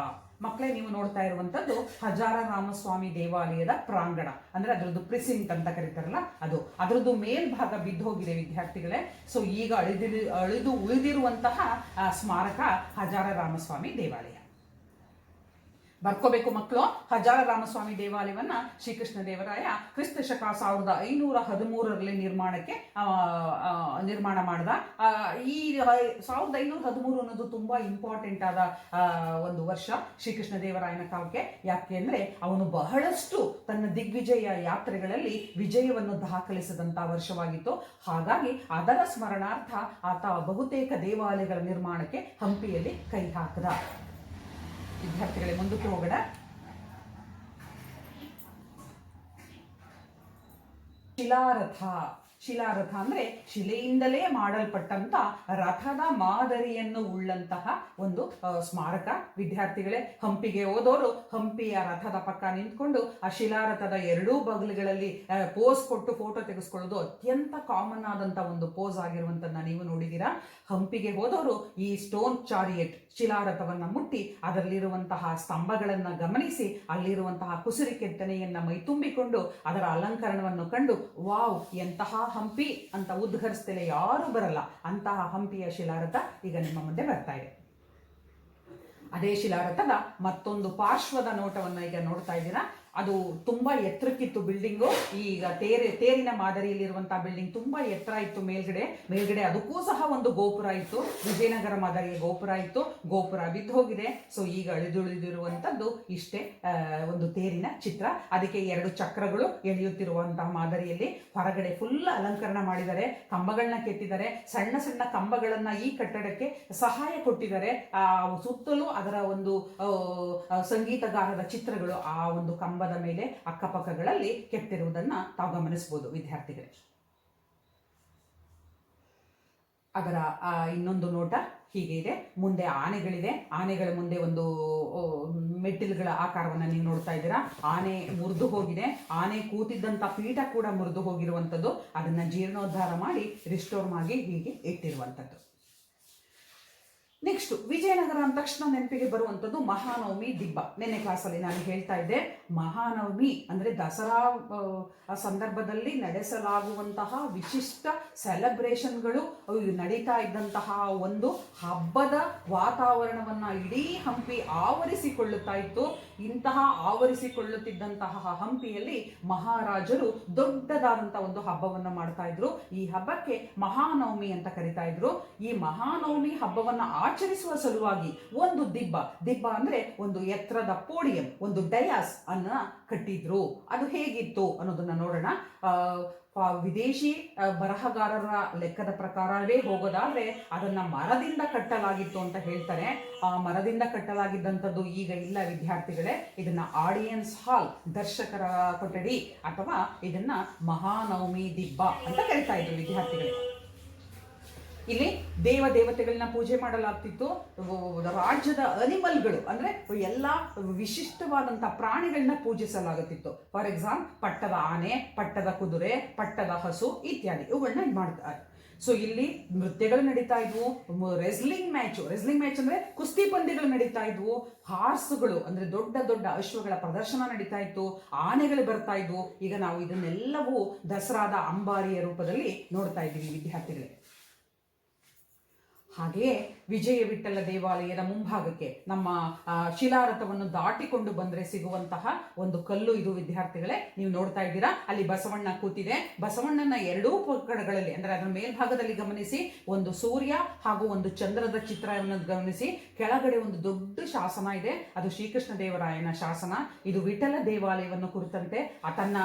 ಮಕ್ಕಳೇ, ನೀವು ನೋಡ್ತಾ ಇರುವಂತದ್ದು ಹಜಾರ ರಾಮಸ್ವಾಮಿ ದೇವಾಲಯದ ಪ್ರಾಂಗಣ, ಅಂದ್ರೆ ಅದರದ್ದು ಪ್ರಿಸಿಂಟ್ ಅಂತ ಕರೀತಾರಲ್ಲ ಅದು. ಅದರದ್ದು ಮೇಲ್ಭಾಗ ಬಿದ್ದು ಹೋಗಿದೆ ವಿದ್ಯಾರ್ಥಿಗಳೇ. ಸೊ ಈಗ ಉಳಿದಿರುವಂತಹ ಸ್ಮಾರಕ ಹಜಾರ ರಾಮಸ್ವಾಮಿ ದೇವಾಲಯ. ಬರ್ಕೋಬೇಕು ಮಕ್ಕಳು. ಹಜಾರ ರಾಮಸ್ವಾಮಿ ದೇವಾಲಯವನ್ನ ಶ್ರೀಕೃಷ್ಣ ದೇವರಾಯ ಕ್ರಿಸ್ತ ಶಕ 1513ರಲ್ಲಿ ನಿರ್ಮಾಣ ಮಾಡ್ದ. ಈ 1513 ಅನ್ನೋದು ತುಂಬಾ ಇಂಪಾರ್ಟೆಂಟ್ ಆದ ಒಂದು ವರ್ಷ ಶ್ರೀಕೃಷ್ಣ ದೇವರಾಯನ ಕಾಲಕ್ಕೆ. ಯಾಕೆ ಅಂದ್ರೆ ಅವನು ಬಹಳಷ್ಟು ತನ್ನ ದಿಗ್ವಿಜಯ ಯಾತ್ರೆಗಳಲ್ಲಿ ವಿಜಯವನ್ನು ದಾಖಲಿಸಿದಂತ ವರ್ಷವಾಗಿತ್ತು. ಹಾಗಾಗಿ ಅದರ ಸ್ಮರಣಾರ್ಥ ಆತ ಬಹುತೇಕ ದೇವಾಲಯಗಳ ನಿರ್ಮಾಣಕ್ಕೆ ಹಂಪಿಯಲ್ಲಿ ಕೈ ಹಾಕದ. ವಿದ್ಯಾರ್ಥಿಗಳೇ, ಮುಂದಕ್ಕೆ ಹೋಗೋಣ. ಶಿಲಾರಥ ಅಂದ್ರೆ ಶಿಲೆಯಿಂದಲೇ ಮಾಡಲ್ಪಟ್ಟಂತ ರಥದ ಮಾದರಿಯನ್ನು ಉಳ್ಳಂತಹ ಒಂದು ಸ್ಮಾರಕ. ವಿದ್ಯಾರ್ಥಿಗಳೇ, ಹಂಪಿಗೆ ಹೋದವರು ಹಂಪಿಯ ರಥದ ಪಕ್ಕ ನಿಂತ್ಕೊಂಡು ಆ ಶಿಲಾರಥದ ಎರಡೂ ಬಗಲುಗಳಲ್ಲಿ ಪೋಸ್ ಕೊಟ್ಟು ಫೋಟೋ ತೆಗೆಸ್ಕೊಳ್ಳೋದು ಅತ್ಯಂತ ಕಾಮನ್ ಆದಂತ ಒಂದು ಪೋಸ್ ಆಗಿರುವಂತನ್ನ ನೀವು ನೋಡಿದ್ದೀರಾ. ಹಂಪಿಗೆ ಹೋದವರು ಈ ಸ್ಟೋನ್ ಚಾರಿಯೆಟ್ ಶಿಲಾರಥವನ್ನ ಮುಟ್ಟಿ ಅದರಲ್ಲಿರುವಂತಹ ಸ್ತಂಭಗಳನ್ನ ಗಮನಿಸಿ ಅಲ್ಲಿರುವಂತಹ ಕುಸುರಿ ಕೆತ್ತನೆಯನ್ನ ಮೈತುಂಬಿಕೊಂಡು ಅದರ ಅಲಂಕರಣವನ್ನು ಕಂಡು ವಾವ್, ಎಂತಹ ಹಂಪಿ ಅಂತ ಉದ್ಘರಿಸ್ತಲೇ ಯಾರು ಬರಲ್ಲ. ಅಂತಹ ಹಂಪಿಯ ಶಿಲಾರಥ ಈಗ ನಿಮ್ಮ ಮುಂದೆ ಬರ್ತಾ ಇದೆ. ಅದೇ ಶಿಲಾರಥದ ಮತ್ತೊಂದು ಪಾರ್ಶ್ವದ ನೋಟವನ್ನು ಈಗ ನೋಡ್ತಾ ಇದ್ದೀರಾ. ಅದು ತುಂಬಾ ಎತ್ತರಕ್ಕಿತ್ತು ಬಿಲ್ಡಿಂಗು. ಈಗ ತೇರಿನ ಮಾದರಿಯಲ್ಲಿರುವಂತಹ ಬಿಲ್ಡಿಂಗ್ ತುಂಬಾ ಎತ್ತರ ಇತ್ತು. ಮೇಲ್ಗಡೆ ಅದಕ್ಕೂ ಸಹ ಒಂದು ಗೋಪುರ ಇತ್ತು. ವಿಜಯನಗರ ಮಾದರಿಯ ಗೋಪುರ ಇತ್ತು. ಗೋಪುರ ಬಿದ್ದು ಹೋಗಿದೆ. ಸೊ ಈಗ ಅಳಿದುಳಿದಿರುವಂತದ್ದು ಇಷ್ಟೇ ಒಂದು ತೇರಿನ ಚಿತ್ರ. ಅದಕ್ಕೆ 2 ಚಕ್ರಗಳು ಎಳೆಯುತ್ತಿರುವಂತಹ ಮಾದರಿಯಲ್ಲಿ ಹೊರಗಡೆ ಫುಲ್ ಅಲಂಕರಣ ಮಾಡಿದ್ದಾರೆ. ಕಂಬಗಳನ್ನ ಕೆತ್ತಿದ್ದಾರೆ. ಸಣ್ಣ ಸಣ್ಣ ಕಂಬಗಳನ್ನ ಈ ಕಟ್ಟಡಕ್ಕೆ ಸಹಾಯ ಕೊಟ್ಟಿದ್ದಾರೆ. ಸುತ್ತಲೂ ಅದರ ಒಂದು ಸಂಗೀತಗಾರರ ಚಿತ್ರಗಳು ಆ ಒಂದು ಕಂಬದ ಮೇಲೆ ಅಕ್ಕಪಕ್ಕಗಳಲ್ಲಿ ಕೆತ್ತಿರುವುದನ್ನ ತಾವು ಗಮನಿಸಬಹುದು ವಿದ್ಯಾರ್ಥಿಗಳೇ. ಅದರ ಇನ್ನೊಂದು ನೋಟ ಹೀಗೆ ಇದೆ. ಮುಂದೆ ಆನೆಗಳಿದೆ. ಆನೆಗಳ ಮುಂದೆ ಒಂದು ಮೆಟ್ಟಿಲುಗಳ ಆಕಾರವನ್ನು ನೀವು ನೋಡ್ತಾ ಇದ್ದೀರಾ. ಆನೆ ಮುರಿದು ಹೋಗಿದೆ. ಆನೆ ಕೂತಿದ್ದಂಥ ಪೀಠ ಕೂಡ ಮುರಿದು ಹೋಗಿರುವಂಥದ್ದು. ಅದನ್ನ ಜೀರ್ಣೋದ್ಧಾರ ಮಾಡಿ ರಿಸ್ಟೋರ್ ಮಾಡಿ ಹೀಗೆ ಇಟ್ಟಿರುವಂಥದ್ದು. ನೆಕ್ಸ್ಟ್, ವಿಜಯನಗರ ಅಂದ ತಕ್ಷಣ ನೆನಪಿಗೆ ಬರುವಂಥದ್ದು ಮಹಾನವಮಿ ದಿಬ್ಬ. ನಿನ್ನೆ ಕ್ಲಾಸಲ್ಲಿ ನಾನು ಹೇಳ್ತಾ ಇದ್ದೆ, ಮಹಾನವಮಿ ಅಂದರೆ ದಸರಾ ಸಂದರ್ಭದಲ್ಲಿ ನಡೆಸಲಾಗುವಂತಹ ವಿಶಿಷ್ಟ ಸೆಲೆಬ್ರೇಷನ್ಗಳು ನಡೀತಾ ಇದ್ದಂತಹ ಒಂದು ಹಬ್ಬದ ವಾತಾವರಣವನ್ನ ಇಡೀ ಹಂಪಿ ಆವರಿಸಿಕೊಳ್ಳುತ್ತಾ ಇತ್ತು. ಇಂತಹ ಆವರಿಸಿಕೊಳ್ಳುತ್ತಿದ್ದಂತಹ ಹಂಪಿಯಲ್ಲಿ ಮಹಾರಾಜರು ದೊಡ್ಡದಾದಂತಹ ಒಂದು ಹಬ್ಬವನ್ನು ಮಾಡ್ತಾ ಇದ್ರು. ಈ ಹಬ್ಬಕ್ಕೆ ಮಹಾನವಮಿ ಅಂತ ಕರಿತಾ ಇದ್ರು. ಈ ಮಹಾನವಮಿ ಹಬ್ಬವನ್ನ ಆಚರಿಸುವ ಸಲುವಾಗಿ ಒಂದು ದಿಬ್ಬ ಅಂದ್ರೆ ಒಂದು ಎತ್ತರದ ಪೋಡಿಯಂ, ಒಂದು ಡಯಾಸ್ ಅನ್ನ ಕಟ್ಟಿದ್ರು. ಅದು ಹೇಗಿತ್ತು ಅನ್ನೋದನ್ನ ನೋಡೋಣ. ವಿದೇಶಿ ಬರಹಗಾರರ ಲೆಕ್ಕದ ಪ್ರಕಾರವೇ ಹೋಗೋದಾದ್ರೆ ಅದನ್ನ ಮರದಿಂದ ಕಟ್ಟಲಾಗಿತ್ತು ಅಂತ ಹೇಳ್ತಾರೆ. ಆ ಮರದಿಂದ ಕಟ್ಟಲಾಗಿದ್ದಂಥದ್ದು ಈಗ ಇಲ್ಲ ವಿದ್ಯಾರ್ಥಿಗಳೇ. ಇದನ್ನ ಆಡಿಯನ್ಸ್ ಹಾಲ್, ದರ್ಶಕರ ಕೊಠಡಿ, ಅಥವಾ ಇದನ್ನ ಮಹಾನವಮಿ ದಿಬ್ಬ ಅಂತ ಕರಿತಾ ಇದ್ರು ವಿದ್ಯಾರ್ಥಿಗಳೇ. ಇಲ್ಲಿ ದೇವತೆಗಳನ್ನ ಪೂಜೆ ಮಾಡಲಾಗ್ತಿತ್ತು. ರಾಜ್ಯದ ಅನಿಮಲ್ಗಳು ಅಂದ್ರೆ ಎಲ್ಲಾ ವಿಶಿಷ್ಟವಾದಂತಹ ಪ್ರಾಣಿಗಳನ್ನ ಪೂಜಿಸಲಾಗುತ್ತಿತ್ತು. ಫಾರ್ ಎಕ್ಸಾಂಪಲ್ ಪಟ್ಟದ ಆನೆ, ಪಟ್ಟದ ಕುದುರೆ, ಪಟ್ಟದ ಹಸು ಇತ್ಯಾದಿ ಇವುಗಳನ್ನ ಮಾಡ್ತಾರೆ. ಸೊ ಇಲ್ಲಿ ನೃತ್ಯಗಳು ನಡೀತಾ ಇದ್ವು. ರೆಸ್ಲಿಂಗ್ ಮ್ಯಾಚ್ ಅಂದ್ರೆ ಕುಸ್ತಿ ಪಂದ್ಯಗಳು ನಡೀತಾ ಇದ್ವು. ಹಾರ್ಸ್ಗಳು ಅಂದ್ರೆ ದೊಡ್ಡ ದೊಡ್ಡ ಅಶ್ವಗಳ ಪ್ರದರ್ಶನ ನಡೀತಾ ಇತ್ತು. ಆನೆಗಳು ಬರ್ತಾ ಇದ್ವು. ಈಗ ನಾವು ಇದನ್ನೆಲ್ಲವೂ ದಸರಾದ ಅಂಬಾರಿಯ ರೂಪದಲ್ಲಿ ನೋಡ್ತಾ ಇದ್ದೀವಿ ವಿದ್ಯಾರ್ಥಿಗಳೇ. ಹಾಗೆಯೇ ವಿಜಯ ವಿಠ್ಠಲ ದೇವಾಲಯದ ಮುಂಭಾಗಕ್ಕೆ ನಮ್ಮ ಶಿಲಾರಥವನ್ನು ದಾಟಿಕೊಂಡು ಬಂದ್ರೆ ಸಿಗುವಂತಹ ಒಂದು ಕಲ್ಲು ಇದು ವಿದ್ಯಾರ್ಥಿಗಳೇ. ನೀವು ನೋಡ್ತಾ ಇದ್ದೀರಾ, ಅಲ್ಲಿ ಬಸವಣ್ಣ ಕೂತಿದೆ. ಬಸವಣ್ಣನ ಎರಡೂ ಕಡೆಗಳಲ್ಲಿ ಅಂದ್ರೆ ಅದರ ಮೇಲ್ಭಾಗದಲ್ಲಿ ಗಮನಿಸಿ ಒಂದು ಸೂರ್ಯ ಹಾಗೂ ಒಂದು ಚಂದ್ರದ ಚಿತ್ರವನ್ನು ಗಮನಿಸಿ. ಕೆಳಗಡೆ ಒಂದು ದೊಡ್ಡ ಶಾಸನ ಇದೆ, ಅದು ಶ್ರೀಕೃಷ್ಣ ದೇವರಾಯನ ಶಾಸನ. ಇದು ವಿಠಲ ದೇವಾಲಯವನ್ನು ಕುರಿತಂತೆ, ತನ್ನ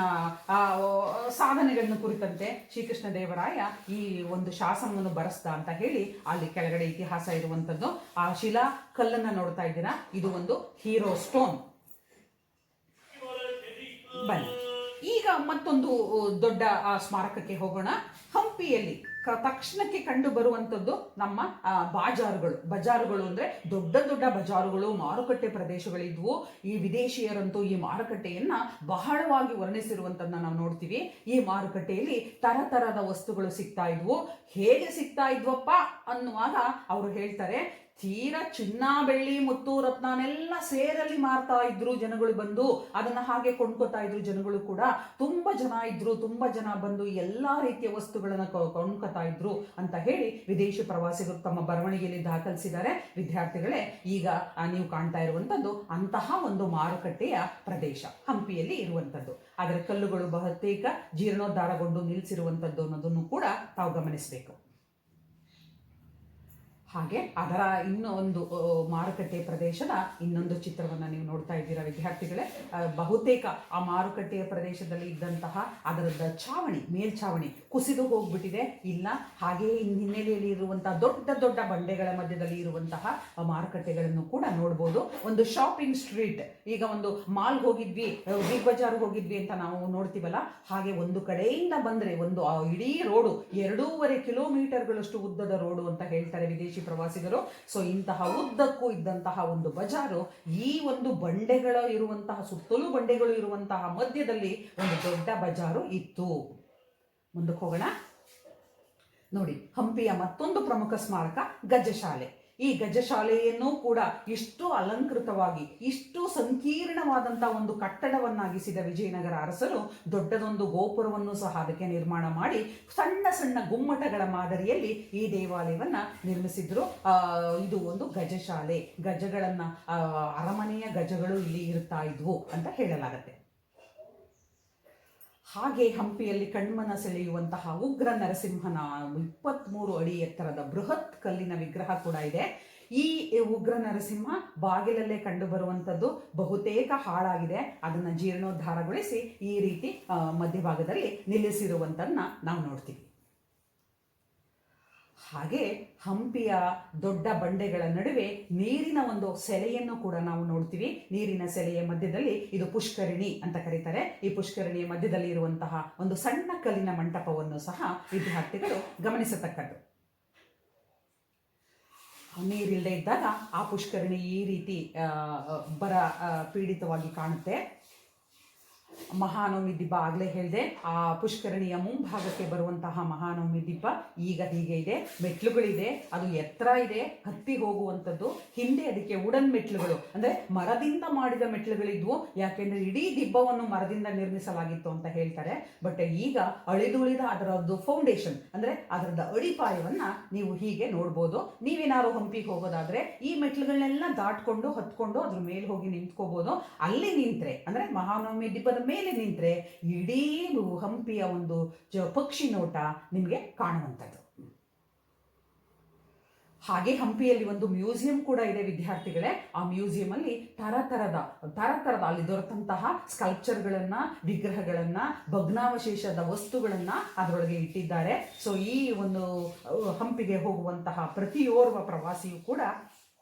ಸಾಧನೆಗಳನ್ನು ಕುರಿತಂತೆ ಶ್ರೀಕೃಷ್ಣ ದೇವರಾಯ ಈ ಒಂದು ಶಾಸನವನ್ನು ಬರೆಸ್ದ ಅಂತ ಹೇಳಿ ಅಲ್ಲಿ ಕೆಳಗಡೆ ಇತಿಹಾಸ ಇರುವಂತದ್ದು. ಆ ಶಿಲಾ ಕಲ್ಲನ್ನ ನೋಡ್ತಾ ಇದ್ದೀರಾ, ಇದು ಒಂದು ಹೀರೋ ಸ್ಟೋನ್. ಬನ್ನಿ ಈಗ ಮತ್ತೊಂದು ದೊಡ್ಡ ಸ್ಮಾರಕಕ್ಕೆ ಹೋಗೋಣ. ಹಂಪಿಯಲ್ಲಿ ತಕ್ಷಣಕ್ಕೆ ಕಂಡು ಬರುವಂಥದ್ದು ನಮ್ಮ ಬಜಾರುಗಳು ಅಂದ್ರೆ ದೊಡ್ಡ ದೊಡ್ಡ ಬಜಾರುಗಳು, ಮಾರುಕಟ್ಟೆ ಪ್ರದೇಶಗಳಿದ್ವು. ಈ ವಿದೇಶಿಯರಂತೂ ಈ ಮಾರುಕಟ್ಟೆಯನ್ನ ಬಹಳವಾಗಿ ವರ್ಣಿಸಿರುವಂತದನ್ನ ನಾವು ನೋಡ್ತೀವಿ. ಈ ಮಾರುಕಟ್ಟೆಯಲ್ಲಿ ತರತರದ ವಸ್ತುಗಳು ಸಿಗ್ತಾ ಇದ್ವು. ಹೇಗೆ ಸಿಗ್ತಾ ಇದ್ವಪ್ಪ ಅನ್ನುವಾಗ ಅವರು ಹೇಳ್ತಾರೆ, ತೀರಾ ಚಿನ್ನ ಬೆಳ್ಳಿ ಮುತ್ತು ರತ್ನನೆಲ್ಲ ಸೇರಲ್ಲಿ ಮಾರ್ತಾ ಇದ್ರು ಜನಗಳು ಬಂದು, ಅದನ್ನ ಹಾಗೆ ಕೊಂಡ್ಕೊತಾ ಇದ್ರು ಜನಗಳು ಕೂಡ. ತುಂಬಾ ಜನ ಇದ್ರು, ತುಂಬಾ ಜನ ಬಂದು ಎಲ್ಲಾ ರೀತಿಯ ವಸ್ತುಗಳನ್ನ ಕೊಂಡ್ಕೊತಾ ಇದ್ರು ಅಂತ ಹೇಳಿ ವಿದೇಶಿ ಪ್ರವಾಸಿಗರು ತಮ್ಮ ಬರವಣಿಗೆಯಲ್ಲಿ ದಾಖಲಿಸಿದ್ದಾರೆ. ವಿದ್ಯಾರ್ಥಿಗಳೇ, ಈಗ ನೀವು ಕಾಣ್ತಾ ಇರುವಂತದ್ದು ಅಂತಹ ಒಂದು ಮಾರುಕಟ್ಟೆಯ ಪ್ರದೇಶ ಹಂಪಿಯಲ್ಲಿ ಇರುವಂತದ್ದು. ಅದರ ಕಲ್ಲುಗಳು ಬಹುತೇಕ ಜೀರ್ಣೋದ್ಧಾರಗೊಂಡು ನಿಲ್ಲಿಸಿರುವಂತದ್ದು ಅನ್ನೋದನ್ನು ಕೂಡ ತಾವು ಗಮನಿಸಬೇಕು. ಹಾಗೆ ಅದರ ಇನ್ನೊಂದು ಮಾರುಕಟ್ಟೆ ಪ್ರದೇಶದ ಇನ್ನೊಂದು ಚಿತ್ರವನ್ನು ನೀವು ನೋಡ್ತಾ ಇದ್ದೀರಾ ವಿದ್ಯಾರ್ಥಿಗಳೇ. ಬಹುತೇಕ ಆ ಮಾರುಕಟ್ಟೆಯ ಪ್ರದೇಶದಲ್ಲಿ ಇದ್ದಂತಹ ಅದರದ ಚಾವಣಿ, ಮೇಲ್ಛಾವಣಿ ಕುಸಿದು ಹೋಗ್ಬಿಟ್ಟಿದೆ. ಇಲ್ಲ, ಹಾಗೆಯೇ ಹಿನ್ನೆಲೆಯಲ್ಲಿ ಇರುವಂತಹ ದೊಡ್ಡ ದೊಡ್ಡ ಬಂಡೆಗಳ ಮಧ್ಯದಲ್ಲಿ ಇರುವಂತಹ ಮಾರುಕಟ್ಟೆಗಳನ್ನು ಕೂಡ ನೋಡ್ಬೋದು. ಒಂದು ಶಾಪಿಂಗ್ ಸ್ಟ್ರೀಟ್, ಈಗ ಒಂದು ಮಾಲ್ ಹೋಗಿದ್ವಿ, ಬಿಗ್ ಬಜಾರ್ ಹೋಗಿದ್ವಿ ಅಂತ ನಾವು ನೋಡ್ತೀವಲ್ಲ, ಹಾಗೆ ಒಂದು ಕಡೆಯಿಂದ ಬಂದ್ರೆ ಒಂದು ಇಡೀ ರೋಡು 2.5 ಕಿಲೋಮೀಟರ್ಗಳಷ್ಟು ಉದ್ದದ ರೋಡು ಅಂತ ಹೇಳ್ತಾರೆ ವಿದೇಶಿ ಪ್ರವಾಸಿಗರು. ಸೊ ಇಂತಹ ಉದ್ದಕ್ಕೂ ಇದ್ದಂತಹ ಒಂದು ಬಜಾರು ಈ ಒಂದು ಬಂಡೆಗಳು ಇರುವಂತಹ, ಸುತ್ತಲೂ ಬಂಡೆಗಳು ಇರುವಂತಹ ಮಧ್ಯದಲ್ಲಿ ಒಂದು ದೊಡ್ಡ ಬಜಾರು ಇತ್ತು. ಮುಂದಕ್ಕೆ ಹೋಗೋಣ. ನೋಡಿ, ಹಂಪಿಯ ಮತ್ತೊಂದು ಪ್ರಮುಖ ಸ್ಮಾರಕ ಗಜಶಾಲೆ. ಈ ಗಜಶಾಲೆಯನ್ನು ಕೂಡ ಇಷ್ಟು ಅಲಂಕೃತವಾಗಿ, ಇಷ್ಟು ಸಂಕೀರ್ಣವಾದಂತಹ ಒಂದು ಕಟ್ಟಡವನ್ನಾಗಿಸಿದ ವಿಜಯನಗರ ಅರಸರು ದೊಡ್ಡದೊಂದು ಗೋಪುರವನ್ನು ಸಹ ಅದಕ್ಕೆ ನಿರ್ಮಾಣ ಮಾಡಿ ಸಣ್ಣ ಸಣ್ಣ ಗುಮ್ಮಟಗಳ ಮಾದರಿಯಲ್ಲಿ ಈ ದೇವಾಲಯವನ್ನ ನಿರ್ಮಿಸಿದ್ರು. ಇದು ಒಂದು ಗಜಶಾಲೆ. ಗಜಗಳನ್ನ, ಅರಮನೆಯ ಗಜಗಳು ಇಲ್ಲಿ ಇರ್ತಾ ಇದ್ವು ಅಂತ ಹೇಳಲಾಗತ್ತೆ. ಹಾಗೆ ಹಂಪಿಯಲ್ಲಿ ಕಣ್ಮನ ಸೆಳೆಯುವಂತಹ ಉಗ್ರ ನರಸಿಂಹನ 23 ಅಡಿ ಎತ್ತರದ ಬೃಹತ್ ಕಲ್ಲಿನ ವಿಗ್ರಹ ಕೂಡ ಇದೆ. ಈ ಉಗ್ರ ನರಸಿಂಹ ಬಾಗಿಲಲ್ಲೇ ಕಂಡು ಬರುವಂಥದ್ದು, ಬಹುತೇಕ ಹಾಳಾಗಿದೆ. ಅದನ್ನು ಜೀರ್ಣೋದ್ಧಾರಗೊಳಿಸಿ ಈ ರೀತಿ ಮಧ್ಯಭಾಗದಲ್ಲಿ ನಿಲ್ಲಿಸಿರುವಂಥದ್ದನ್ನ ನಾವು ನೋಡ್ತೀವಿ. ಹಾಗೆ ಹಂಪಿಯ ದೊಡ್ಡ ಬಂಡೆಗಳ ನಡುವೆ ನೀರಿನ ಒಂದು ಸೆಲೆಯನ್ನು ಕೂಡ ನಾವು ನೋಡ್ತೀವಿ. ನೀರಿನ ಸೆಲೆಯ ಮಧ್ಯದಲ್ಲಿ ಇದು ಪುಷ್ಕರಿಣಿ ಅಂತ ಕರೀತಾರೆ. ಈ ಪುಷ್ಕರಿಣಿಯ ಮಧ್ಯದಲ್ಲಿ ಇರುವಂತಹ ಒಂದು ಸಣ್ಣ ಕಲ್ಲಿನ ಮಂಟಪವನ್ನು ಸಹ ವಿದ್ಯಾರ್ಥಿಗಳು ಗಮನಿಸತಕ್ಕದ್ದು. ನೀರಿಲ್ಲದೆ ಇದ್ದಾಗ ಆ ಪುಷ್ಕರಿಣಿ ಈ ರೀತಿ ಬರ ಪೀಡಿತವಾಗಿ ಕಾಣುತ್ತೆ. ಮಹಾನವಮಿ ದಿಬ್ಬ ಆಗಲೇ ಹೇಳಿದೆ, ಆ ಪುಷ್ಕರಣಿಯ ಮುಂಭಾಗಕ್ಕೆ ಬರುವಂತಹ ಮಹಾನವಮಿ ದಿಬ್ಬ ಈಗ ಹೀಗೆ ಇದೆ. ಮೆಟ್ಲುಗಳಿದೆ, ಅದು ಎತ್ತರ ಇದೆ, ಹತ್ತಿ ಹೋಗುವಂಥದ್ದು. ಹಿಂದೆ ಅದಕ್ಕೆ ವುಡನ್ ಮೆಟ್ಲುಗಳು, ಅಂದರೆ ಮರದಿಂದ ಮಾಡಿದ ಮೆಟ್ಲುಗಳಿದ್ವು. ಯಾಕೆಂದರೆ ಇಡೀ ದಿಬ್ಬವನ್ನು ಮರದಿಂದ ನಿರ್ಮಿಸಲಾಗಿತ್ತು ಅಂತ ಹೇಳ್ತಾರೆ. ಬಟ್ ಈಗ ಅಳಿದುಳಿದ ಅದರದ್ದು ಫೌಂಡೇಶನ್, ಅಂದರೆ ಅದರದ ಅಡಿಪಾಯವನ್ನ ನೀವು ಹೀಗೆ ನೋಡ್ಬೋದು. ನೀವೇನಾದ್ರು ಹಂಪಿಗೆ ಹೋಗೋದಾದ್ರೆ ಈ ಮೆಟ್ಲುಗಳನ್ನೆಲ್ಲ ದಾಟ್ಕೊಂಡು ಹತ್ಕೊಂಡು ಅದ್ರ ಮೇಲೆ ಹೋಗಿ ನಿಂತ್ಕೋಬಹುದು. ಅಲ್ಲಿ ನಿಂತ್ರೆ, ಅಂದರೆ ಮಹಾನವಮಿ ದಿಬ್ಬದ ಮೇಲೆ ನಿಂತ್ರೆ ಇಡೀ ಹಂಪಿಯ ಒಂದು ಪಕ್ಷಿ ನೋಟ ನಿಮಗೆ ಕಾಣುವಂಥದ್ದು. ಹಾಗೆ ಹಂಪಿಯಲ್ಲಿ ಒಂದು ಮ್ಯೂಸಿಯಂ ಕೂಡ ಇದೆ ವಿದ್ಯಾರ್ಥಿಗಳೇ. ಆ ಮ್ಯೂಸಿಯಂ ಅಲ್ಲಿ ತರತರದ ಅಲ್ಲಿ ದೊರೆತಂತಹ ಸ್ಕಲ್ಪ್ಚರ್ಗಳನ್ನ, ವಿಗ್ರಹಗಳನ್ನ, ಭಗ್ನಾವಶೇಷದ ವಸ್ತುಗಳನ್ನ ಅದರೊಳಗೆ ಇಟ್ಟಿದ್ದಾರೆ. ಸೊ ಈ ಒಂದು ಹಂಪಿಗೆ ಹೋಗುವಂತಹ ಪ್ರತಿಯೋರ್ವ ಪ್ರವಾಸಿಯೂ ಕೂಡ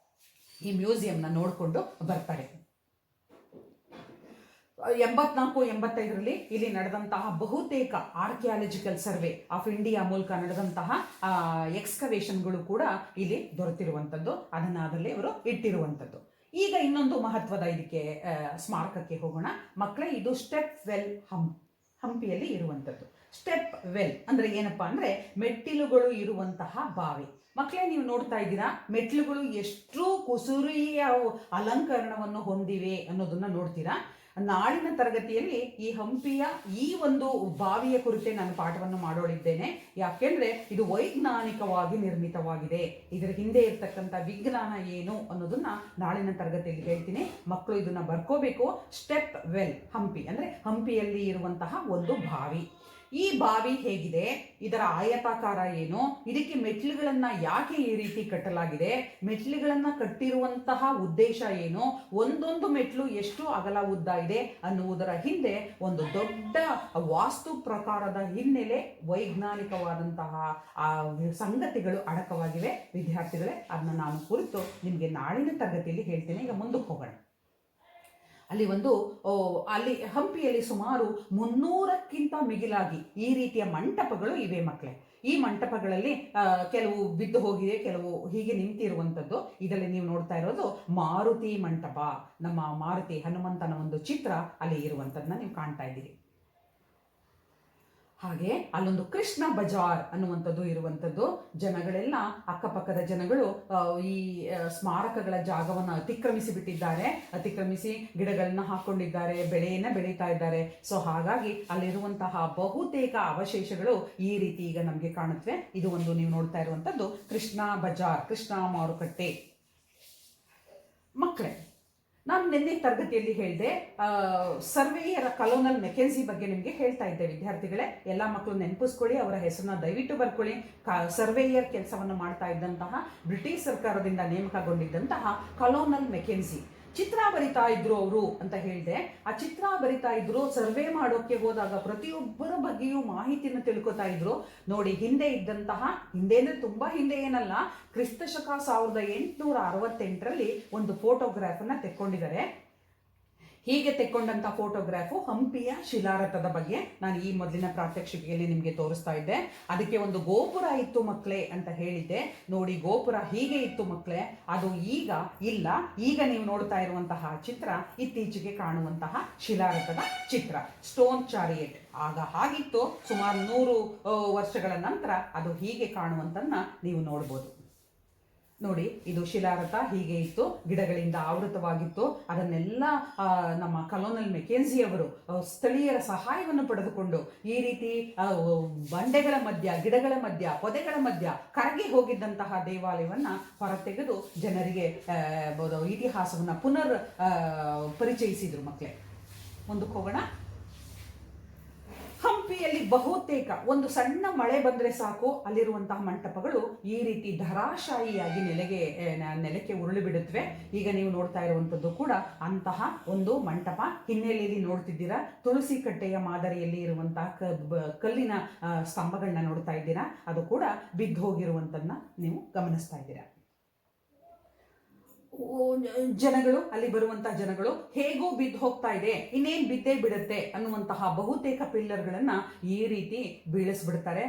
ಈ ಮ್ಯೂಸಿಯಂನ ನೋಡಿಕೊಂಡು ಬರ್ತಾರೆ. 84-85ರಲ್ಲಿ ಇಲ್ಲಿ ನಡೆದಂತಹ ಬಹುತೇಕ ಆರ್ಕಿಯಾಲಜಿಕಲ್ ಸರ್ವೆ ಆಫ್ ಇಂಡಿಯಾ ಮೂಲಕ ನಡೆದಂತಹ ಎಕ್ಸ್ಕವೇಷನ್ಗಳು ಕೂಡ ಇಲ್ಲಿ ದೊರೆತಿರುವಂಥದ್ದು. ಅದನ್ನ ಅದರಲ್ಲಿ ಇವರು ಇಟ್ಟಿರುವಂಥದ್ದು. ಈಗ ಇನ್ನೊಂದು ಮಹತ್ವದ ಇದಕ್ಕೆ ಸ್ಮಾರಕಕ್ಕೆ ಹೋಗೋಣ ಮಕ್ಕಳೇ. ಇದು ಸ್ಟೆಪ್ ವೆಲ್ ಹಂಪಿಯಲ್ಲಿ ಇರುವಂಥದ್ದು. ಸ್ಟೆಪ್ ವೆಲ್ ಅಂದ್ರೆ ಏನಪ್ಪಾ ಅಂದ್ರೆ ಮೆಟ್ಟಿಲುಗಳು ಇರುವಂತಹ ಬಾವಿ. ಮಕ್ಕಳೇ, ನೀವು ನೋಡ್ತಾ ಇದ್ದೀರಾ ಮೆಟ್ಟಿಲುಗಳು ಎಷ್ಟು ಕುಸುರಿಯ ಅಲಂಕರಣವನ್ನು ಹೊಂದಿವೆ ಅನ್ನೋದನ್ನ ನೋಡ್ತೀರಾ. ನಾಳಿನ ತರಗತಿಯಲ್ಲಿ ಈ ಹಂಪಿಯ ಈ ಒಂದು ಬಾವಿಯ ಕುರಿತೆ ನಾನು ಪಾಠವನ್ನು ಮಾಡೋಳಿದ್ದೇನೆ. ಯಾಕೆಂದ್ರೆ ಇದು ವೈಜ್ಞಾನಿಕವಾಗಿ ನಿರ್ಮಿತವಾಗಿದೆ. ಇದರ ಹಿಂದೆ ಇರ್ತಕ್ಕಂಥ ವಿಜ್ಞಾನ ಏನು ಅನ್ನೋದನ್ನ ನಾಳಿನ ತರಗತಿಯಲ್ಲಿ ಹೇಳ್ತೀನಿ. ಮಕ್ಕಳು ಇದನ್ನ ಬರ್ಕೋಬೇಕು. ಸ್ಟೆಪ್ ವೆಲ್ ಹಂಪಿ ಅಂದ್ರೆ ಹಂಪಿಯಲ್ಲಿ ಇರುವಂತಹ ಒಂದು ಬಾವಿ. ಈ ಬಾವಿ ಹೇಗಿದೆ, ಇದರ ಆಯತಾಕಾರ ಏನು, ಇದಕ್ಕೆ ಮೆಟ್ಲುಗಳನ್ನ ಯಾಕೆ ಈ ರೀತಿ ಕಟ್ಟಲಾಗಿದೆ, ಮೆಟ್ಲುಗಳನ್ನ ಕಟ್ಟಿರುವಂತಹ ಉದ್ದೇಶ ಏನು, ಒಂದೊಂದು ಮೆಟ್ಲು ಎಷ್ಟು ಅಗಲ ಉದ್ದ ಇದೆ ಅನ್ನುವುದರ ಹಿಂದೆ ಒಂದು ದೊಡ್ಡ ವಾಸ್ತು ಪ್ರಕಾರದ ಹಿನ್ನೆಲೆ, ವೈಜ್ಞಾನಿಕವಾದಂತಹ ಸಂಗತಿಗಳು ಅಡಕವಾಗಿವೆ ವಿದ್ಯಾರ್ಥಿಗಳೇ. ಅದನ್ನ ನಾನು ಕುರಿತು ನಿಮಗೆ ನಾಳಿನ ತರಗತಿಯಲ್ಲಿ ಹೇಳ್ತೇನೆ. ಈಗ ಮುಂದಕ್ಕೆ ಹೋಗೋಣ. ಅಲ್ಲಿ ಹಂಪಿಯಲ್ಲಿ ಸುಮಾರು 300ಕ್ಕಿಂತ ಮಿಗಿಲಾಗಿ ಈ ರೀತಿಯ ಮಂಟಪಗಳು ಇವೆ ಮಕ್ಕಳೇ. ಈ ಮಂಟಪಗಳಲ್ಲಿ ಕೆಲವು ಬಿದ್ದು ಹೋಗಿದೆ, ಕೆಲವು ಹೀಗೆ ನಿಂತಿರುವಂಥದ್ದು. ಇದರಲ್ಲಿ ನೀವು ನೋಡ್ತಾ ಇರೋದು ಮಾರುತಿ ಮಂಟಪ. ನಮ್ಮ ಮಾರುತಿ ಹನುಮಂತನ ಒಂದು ಚಿತ್ರ ಅಲ್ಲಿ ಇರುವಂಥದ್ದನ್ನ ನೀವು ಕಾಣ್ತಾ ಇದ್ದೀರಿ. ಹಾಗೆ ಅಲ್ಲೊಂದು ಕೃಷ್ಣ ಬಜಾರ್ ಅನ್ನುವಂಥದ್ದು ಇರುವಂಥದ್ದು. ಜನಗಳೆಲ್ಲ ಅಕ್ಕಪಕ್ಕದ ಜನಗಳು ಈ ಸ್ಮಾರಕಗಳ ಜಾಗವನ್ನು ಅತಿಕ್ರಮಿಸಿ ಬಿಟ್ಟಿದ್ದಾರೆ, ಅತಿಕ್ರಮಿಸಿ ಗಿಡಗಳನ್ನ ಹಾಕೊಂಡಿದ್ದಾರೆ, ಬೆಳೆಯನ್ನ ಬೆಳೀತಾ ಇದ್ದಾರೆ. ಸೊ ಹಾಗಾಗಿ ಅಲ್ಲಿರುವಂತಹ ಬಹುತೇಕ ಅವಶೇಷಗಳು ಈ ರೀತಿ ಈಗ ನಮಗೆ ಕಾಣುತ್ತವೆ. ಇದು ಒಂದು ನೀವು ನೋಡ್ತಾ ಇರುವಂಥದ್ದು ಕೃಷ್ಣ ಬಜಾರ್, ಕೃಷ್ಣ ಮಾರುಕಟ್ಟೆ. ಮಕ್ಕಳೇ, ನಾನು ನಿನ್ನೆ ತರಗತಿಯಲ್ಲಿ ಹೇಳಿದೆ, ಸರ್ವೇಯರ ಕಲೋನಲ್ ಮೆಕೆನ್ಸಿ ಬಗ್ಗೆ ನಿಮಗೆ ಹೇಳ್ತಾ ಇದ್ದೆ ವಿದ್ಯಾರ್ಥಿಗಳೇ. ಎಲ್ಲ ಮಕ್ಕಳು ನೆನಪಿಸ್ಕೊಳ್ಳಿ, ಅವರ ಹೆಸರನ್ನ ದಯವಿಟ್ಟು ಬರ್ಕೊಳ್ಳಿ. ಸರ್ವೇಯರ್ ಕೆಲಸವನ್ನು ಮಾಡ್ತಾ ಇದ್ದಂತಹ ಬ್ರಿಟಿಷ್ ಸರ್ಕಾರದಿಂದ ನೇಮಕಗೊಂಡಿದ್ದಂತಹ ಕಲೋನಲ್ ಮೆಕೆನ್ಸಿ ಚಿತ್ರ ಬರಿತಾ ಇದ್ರು ಅವರು ಅಂತ ಹೇಳಿದೆ. ಆ ಚಿತ್ರ ಬರಿತಾ ಇದ್ರು, ಸರ್ವೆ ಮಾಡೋಕೆ ಹೋದಾಗ ಪ್ರತಿಯೊಬ್ಬರ ಬಗ್ಗೆಯೂ ಮಾಹಿತಿಯನ್ನು ತಿಳ್ಕೊತಾ ಇದ್ರು. ನೋಡಿ, ಹಿಂದೆ ಇದ್ದಂತಹ, ಹಿಂದೆ ಅಂದ್ರೆ ತುಂಬಾ ಹಿಂದೆ ಏನಲ್ಲ, ಕ್ರಿಸ್ತಶಕ 1868ರಲ್ಲಿ ಒಂದು ಫೋಟೋಗ್ರಾಫ್ ಅನ್ನ ತೆಕ್ಕೊಂಡಿದ್ದಾರೆ. ಹೀಗೆ ತೆಕ್ಕೊಂಡಂತ ಫೋಟೋಗ್ರಾಫು ಹಂಪಿಯ ಶಿಲಾರಥದ ಬಗ್ಗೆ ನಾನು ಈ ಮೊದಲಿನ ಪ್ರಾತ್ಯಕ್ಷಿಕೆಯಲ್ಲಿ ನಿಮಗೆ ತೋರಿಸ್ತಾ ಇದ್ದೆ. ಅದಕ್ಕೆ ಒಂದು ಗೋಪುರ ಇತ್ತು ಮಕ್ಕಳೇ ಅಂತ ಹೇಳಿದ್ದೆ. ನೋಡಿ, ಗೋಪುರ ಹೀಗೆ ಇತ್ತು ಮಕ್ಕಳೇ, ಅದು ಈಗ ಇಲ್ಲ. ಈಗ ನೀವು ನೋಡ್ತಾ ಇರುವಂತಹ ಚಿತ್ರ ಇತ್ತೀಚೆಗೆ ಕಾಣುವಂತಹ ಶಿಲಾರಥದ ಚಿತ್ರ, ಸ್ಟೋನ್ ಚಾರಿಯೇಟ್. ಆಗ ಹಾಗಿತ್ತು, ಸುಮಾರು 100 ವರ್ಷಗಳ ನಂತರ ಅದು ಹೀಗೆ ಕಾಣುವಂತನ್ನ ನೀವು ನೋಡ್ಬೋದು. ನೋಡಿ, ಇದು ಶಿಲಾರಥ ಹೀಗೆ ಇತ್ತು, ಗಿಡಗಳಿಂದ ಆವೃತವಾಗಿತ್ತು. ಅದನ್ನೆಲ್ಲ ನಮ್ಮ ಕಲೋನಲ್ ಮೆಕೆನ್ಸಿ ಅವರು ಸ್ಥಳೀಯರ ಸಹಾಯವನ್ನು ಪಡೆದುಕೊಂಡು ಈ ರೀತಿ ಬಂಡೆಗಳ ಮಧ್ಯ, ಗಿಡಗಳ ಮಧ್ಯ, ಪೊದೆಗಳ ಮಧ್ಯ ಕರಗಿ ಹೋಗಿದ್ದಂತಹ ದೇವಾಲಯವನ್ನ ಹೊರತೆಗೆದು ಜನರಿಗೆ ಇತಿಹಾಸವನ್ನ ಪುನರ್ ಪರಿಚಯಿಸಿದ್ರು. ಮಕ್ಕಳೇ, ಮುಂದಕ್ಕೆ ಹೋಗೋಣ. ಹಂಪಿಯಲ್ಲಿ ಬಹುತೇಕ ಒಂದು ಸಣ್ಣ ಮಳೆ ಬಂದರೆ ಸಾಕು, ಅಲ್ಲಿರುವಂತಹ ಮಂಟಪಗಳು ಈ ರೀತಿ ಧರಾಶಾಹಿಯಾಗಿ ನೆಲಕ್ಕೆ ಉರುಳಿ ಬಿಡುತ್ತವೆ. ಈಗ ನೀವು ನೋಡ್ತಾ ಇರುವಂಥದ್ದು ಕೂಡ ಅಂತಹ ಒಂದು ಮಂಟಪ. ಹಿನ್ನೆಲೆಯಲ್ಲಿ ನೋಡ್ತಿದ್ದೀರಾ, ತುಳಸಿ ಕಟ್ಟೆಯ ಮಾದರಿಯಲ್ಲಿ ಇರುವಂತಹ ಕಲ್ಲಿನ ಸ್ತಂಭಗಳನ್ನ ನೋಡ್ತಾ ಇದ್ದೀರಾ. ಅದು ಕೂಡ ಬಿದ್ದು ಹೋಗಿರುವಂತನ್ನ ನೀವು ಗಮನಿಸ್ತಾ ಇದ್ದೀರಾ. ಜನಗಳು, ಅಲ್ಲಿ ಬರುವಂತಹ ಜನಗಳು ಹೇಗೋ ಬಿದ್ದು ಹೋಗ್ತಾ ಇದೆ, ಇನ್ನೇನು ಬಿದ್ದೇ ಬಿಡುತ್ತೆ ಅನ್ನುವಂತಹ ಬಹುತೇಕ ಪಿಲ್ಲರ್ಗಳನ್ನ ಈ ರೀತಿ ಬೀಳಿಸ್ಬಿಡ್ತಾರೆ.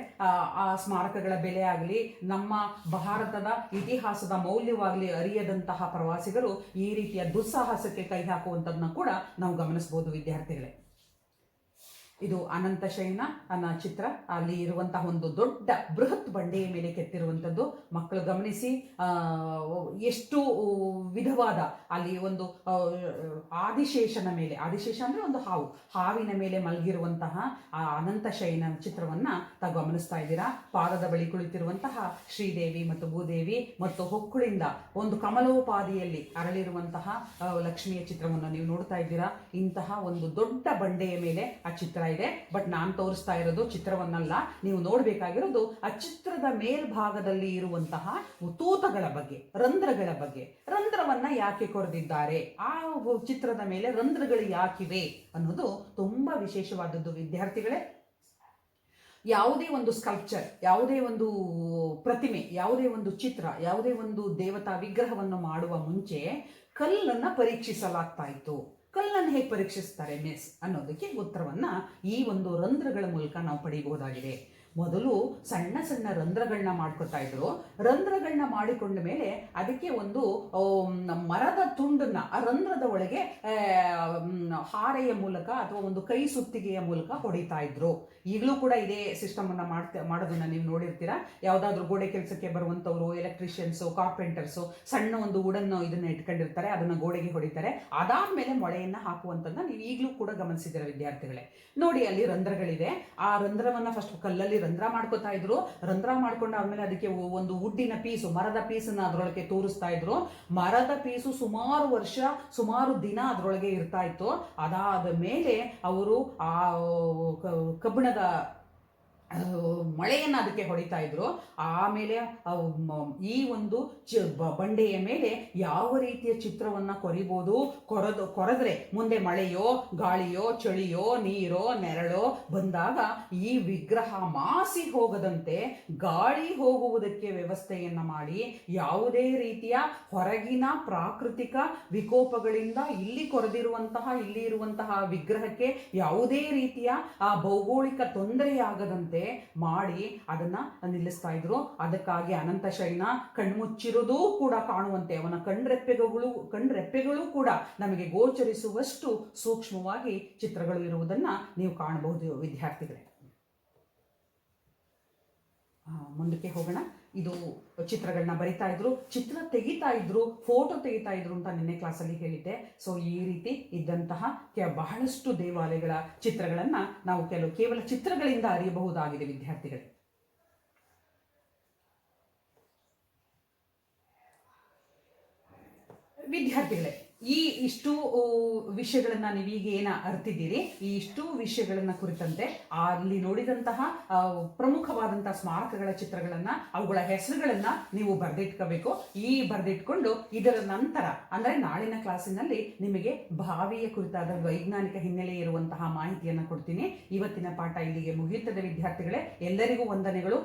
ಆ ಸ್ಮಾರಕಗಳ ಬೆಲೆ ಆಗಲಿ, ನಮ್ಮ ಭಾರತದ ಇತಿಹಾಸದ ಮೌಲ್ಯವಾಗಲಿ ಅರಿಯದಂತಹ ಪ್ರವಾಸಿಗರು ಈ ರೀತಿಯ ದುಸ್ಸಾಹಸಕ್ಕೆ ಕೈ ಹಾಕುವಂಥದ್ದನ್ನ ಕೂಡ ನಾವು ಗಮನಿಸಬಹುದು ವಿದ್ಯಾರ್ಥಿಗಳೇ. ಇದು ಅನಂತ ಶಯನ ಅನ್ನೋ ಚಿತ್ರ. ಅಲ್ಲಿ ಇರುವಂತಹ ಒಂದು ದೊಡ್ಡ ಬೃಹತ್ ಬಂಡೆಯ ಮೇಲೆ ಕೆತ್ತಿರುವಂಥದ್ದು. ಮಕ್ಕಳು ಗಮನಿಸಿ, ಎಷ್ಟು ವಿಧವಾದ ಅಲ್ಲಿ ಒಂದು ಆದಿಶೇಷನ ಮೇಲೆ, ಆದಿಶೇಷ ಅಂದ್ರೆ ಒಂದು ಹಾವಿನ ಮೇಲೆ ಮಲಗಿರುವಂತಹ ಆ ಅನಂತ ಶಯನ ಚಿತ್ರವನ್ನ ತಾವು ಗಮನಿಸ್ತಾ ಇದ್ದೀರಾ. ಪಾದದ ಬಳಿ ಕುಳಿತಿರುವಂತಹ ಶ್ರೀದೇವಿ ಮತ್ತು ಭೂದೇವಿ ಮತ್ತು ಹೊಕ್ಕುಳಿಂದ ಒಂದು ಕಮಲೋಪಾದಿಯಲ್ಲಿ ಅರಳಿರುವಂತಹ ಲಕ್ಷ್ಮಿಯ ಚಿತ್ರವನ್ನು ನೀವು ನೋಡ್ತಾ ಇದ್ದೀರಾ. ಇಂತಹ ಒಂದು ದೊಡ್ಡ ಬಂಡೆಯ ಮೇಲೆ ಆ ಚಿತ್ರ ಇದೆ. ಬಟ್ ನಾನು ತೋರಿಸ್ತಾ ಇರೋದು ಚಿತ್ರವನ್ನಲ್ಲ, ನೀವು ನೋಡಬೇಕಾಗಿರೋದು ಆ ಚಿತ್ರದ ಮೇಲ್ಭಾಗದಲ್ಲಿ ಇರುವಂತಹ ತೂತಗಳ ಬಗ್ಗೆ, ರಂಧ್ರಗಳ ಬಗ್ಗೆ. ರಂಧ್ರವನ್ನ ಯಾಕೆ ಕೊರೆದಿದ್ದಾರೆ, ಆ ಚಿತ್ರದ ಮೇಲೆ ರಂಧ್ರಗಳು ಯಾಕಿವೆ ಅನ್ನೋದು ತುಂಬಾ ವಿಶೇಷವಾದದ್ದು ವಿದ್ಯಾರ್ಥಿಗಳೇ. ಯಾವುದೇ ಒಂದು ಸ್ಕಲ್ಪ್ಚರ್, ಯಾವುದೇ ಒಂದು ಪ್ರತಿಮೆ, ಯಾವುದೇ ಒಂದು ಚಿತ್ರ, ಯಾವುದೇ ಒಂದು ದೇವತಾ ವಿಗ್ರಹವನ್ನು ಮಾಡುವ ಮುಂಚೆ ಕಲ್ಲನ್ನು ಪರೀಕ್ಷಿಸಲಾಗ್ತಾ ಇತ್ತು. ಕಲ್ಲನ್ನು ಹೇಗೆ ಪರೀಕ್ಷಿಸ್ತಾರೆ ಮಿಸ್ ಅನ್ನೋದಕ್ಕೆ ಉತ್ತರವನ್ನ ಈ ಒಂದು ರಂಧ್ರಗಳ ಮೂಲಕ ನಾವು ಪಡೆಯಬಹುದಾಗಿದೆ. ಮೊದಲು ಸಣ್ಣ ಸಣ್ಣ ರಂಧ್ರಗಳನ್ನ ಮಾಡ್ಕೊತಾ ಇದ್ರು. ರಂಧ್ರಗಳನ್ನ ಮಾಡಿಕೊಂಡ ಮೇಲೆ ಅದಕ್ಕೆ ಒಂದು ಮರದ ತುಂಡನ್ನ ಆ ರಂಧ್ರದ ಒಳಗೆ ಹಾರೆಯ ಮೂಲಕ ಅಥವಾ ಒಂದು ಕೈ ಸುತ್ತಿಗೆಯ ಮೂಲಕ ಹೊಡಿತಾ ಇದ್ರು. ಈಗಲೂ ಕೂಡ ಇದೇ ಸಿಸ್ಟಮ್ ಅನ್ನ ಮಾಡೋದನ್ನ ನೀವು ನೋಡಿರ್ತೀರಾ. ಯಾವ್ದಾದ್ರು ಗೋಡೆ ಕೆಲಸಕ್ಕೆ ಬರುವಂತವ್ರು, ಎಲೆಕ್ಟ್ರಿಷಿಯನ್ಸು, ಕಾರ್ಪೆಂಟರ್ಸು ಸಣ್ಣ ಒಂದು ವುಡನ್ ಇದನ್ನ ಇಟ್ಕೊಂಡಿರ್ತಾರೆ, ಅದನ್ನ ಗೋಡೆಗೆ ಹೊಡಿತಾರೆ. ಅದಾದ್ಮೇಲೆ ಮೊಳೆಯನ್ನ ಹಾಕುವಂತದನ್ನ ನೀವು ಈಗಲೂ ಕೂಡ ಗಮನಿಸಿದಿರ ವಿದ್ಯಾರ್ಥಿಗಳೇ. ನೋಡಿ, ಅಲ್ಲಿ ರಂಧ್ರಗಳಿದೆ. ಆ ರಂಧ್ರವನ್ನ ಫಸ್ಟ್ ಕಲ್ಲಲ್ಲಿ ರಂಧ್ರ ಮಾಡ್ಕೋತಾ ಇದ್ರು. ರಂಧ್ರ ಮಾಡ್ಕೊಂಡು ಆದ್ಮೇಲೆ ಅದಕ್ಕೆ ಒಂದು ವುಡ್ಡಿನ ಪೀಸು, ಮರದ ಪೀಸನ್ನ ಅದರೊಳಗೆ ತೋರಿಸ್ತಾ ಇದ್ರು. ಮರದ ಪೀಸು ಸುಮಾರು ವರ್ಷ, ಸುಮಾರು ದಿನ ಅದರೊಳಗೆ ಇರ್ತಾ ಇತ್ತು. ಅದಾದ ಮೇಲೆ ಅವರು ಆ ಕಬ್ಬಿಣದ ಮಳೆಯನ್ನು ಅದಕ್ಕೆ ಹೊಡಿತಾ ಇದ್ರು. ಆಮೇಲೆ ಈ ಒಂದು ಬಂಡೆಯ ಮೇಲೆ ಯಾವ ರೀತಿಯ ಚಿತ್ರವನ್ನ ಕೊರೆದ್ರೆ ಮುಂದೆ ಮಳೆಯೋ, ಗಾಳಿಯೋ, ಚಳಿಯೋ, ನೀರೋ, ನೆರಳೋ ಬಂದಾಗ ಈ ವಿಗ್ರಹ ಮಾಸಿ ಹೋಗದಂತೆ ಗಾಳಿ ಹೋಗುವುದಕ್ಕೆ ವ್ಯವಸ್ಥೆಯನ್ನ ಮಾಡಿ, ಯಾವುದೇ ರೀತಿಯ ಹೊರಗಿನ ಪ್ರಾಕೃತಿಕ ವಿಕೋಪಗಳಿಂದ ಇಲ್ಲಿ ಇರುವಂತಹ ವಿಗ್ರಹಕ್ಕೆ ಯಾವುದೇ ರೀತಿಯ ಆ ಭೌಗೋಳಿಕ ತೊಂದರೆಯಾಗದಂತೆ ಮಾಡಿ ಅದನ್ನ ನಿಲ್ಲಿಸ್ತಾ ಇದ್ರು. ಅದಕ್ಕಾಗಿ ಅನಂತ ಶಯನ ಕಣ್ಮುಚ್ಚಿರೋದು ಕೂಡ ಕಾಣುವಂತೆ, ಅವನ ಕಣ್ರೆಪ್ಪೆಗಳು ಕೂಡ ನಮಗೆ ಗೋಚರಿಸುವಷ್ಟು ಸೂಕ್ಷ್ಮವಾಗಿ ಚಿತ್ರಗಳು ಇರುವುದನ್ನ ನೀವು ಕಾಣಬಹುದು ವಿದ್ಯಾರ್ಥಿಗಳೇ. ಮುಂದಕ್ಕೆ ಹೋಗೋಣ. ಇದು ಚಿತ್ರಗಳನ್ನ ಬರಿತಾ ಇದ್ರು, ಚಿತ್ರ ತೆಗಿತಾ ಇದ್ರು, ಫೋಟೋ ತೆಗಿತಾ ಇದ್ರು ಅಂತ ನಿನ್ನೆ ಕ್ಲಾಸಲ್ಲಿ ಹೇಳಿದ್ದೆ. ಸೊ ಈ ರೀತಿ ಇದ್ದಂತಹ ಬಹಳಷ್ಟು ದೇವಾಲಯಗಳ ಚಿತ್ರಗಳನ್ನ ನಾವು ಕೇವಲ ಚಿತ್ರಗಳಿಂದ ಅರಿಯಬಹುದಾಗಿದೆ ವಿದ್ಯಾರ್ಥಿಗಳೇ. ವಿದ್ಯಾರ್ಥಿಗಳೇ, ಈ ಇಷ್ಟು ವಿಷಯಗಳನ್ನ ನೀವೀಗ ಏನ ಅರ್ತಿದ್ದೀರಿ, ಈ ಇಷ್ಟು ವಿಷಯಗಳನ್ನ ಕುರಿತಂತೆ ಅಲ್ಲಿ ನೋಡಿದಂತಹ ಪ್ರಮುಖವಾದಂತಹ ಸ್ಮಾರಕಗಳ ಚಿತ್ರಗಳನ್ನ, ಅವುಗಳ ಹೆಸರುಗಳನ್ನ ನೀವು ಬರೆದಿಟ್ಕೋಬೇಕು. ಈ ಬರೆದಿಟ್ಕೊಂಡು ಇದರ ನಂತರ ಅಂದ್ರೆ ನಾಳಿನ ಕ್ಲಾಸಿನಲ್ಲಿ ನಿಮಗೆ ಬಾವಿಯ ಕುರಿತಾದ ವೈಜ್ಞಾನಿಕ ಹಿನ್ನೆಲೆ ಇರುವಂತಹ ಮಾಹಿತಿಯನ್ನ ಕೊಡ್ತೀನಿ. ಇವತ್ತಿನ ಪಾಠ ಇಲ್ಲಿಗೆ ಮುಗಿಯುತ್ತದೆ ವಿದ್ಯಾರ್ಥಿಗಳೇ. ಎಲ್ಲರಿಗೂ ವಂದನೆಗಳು.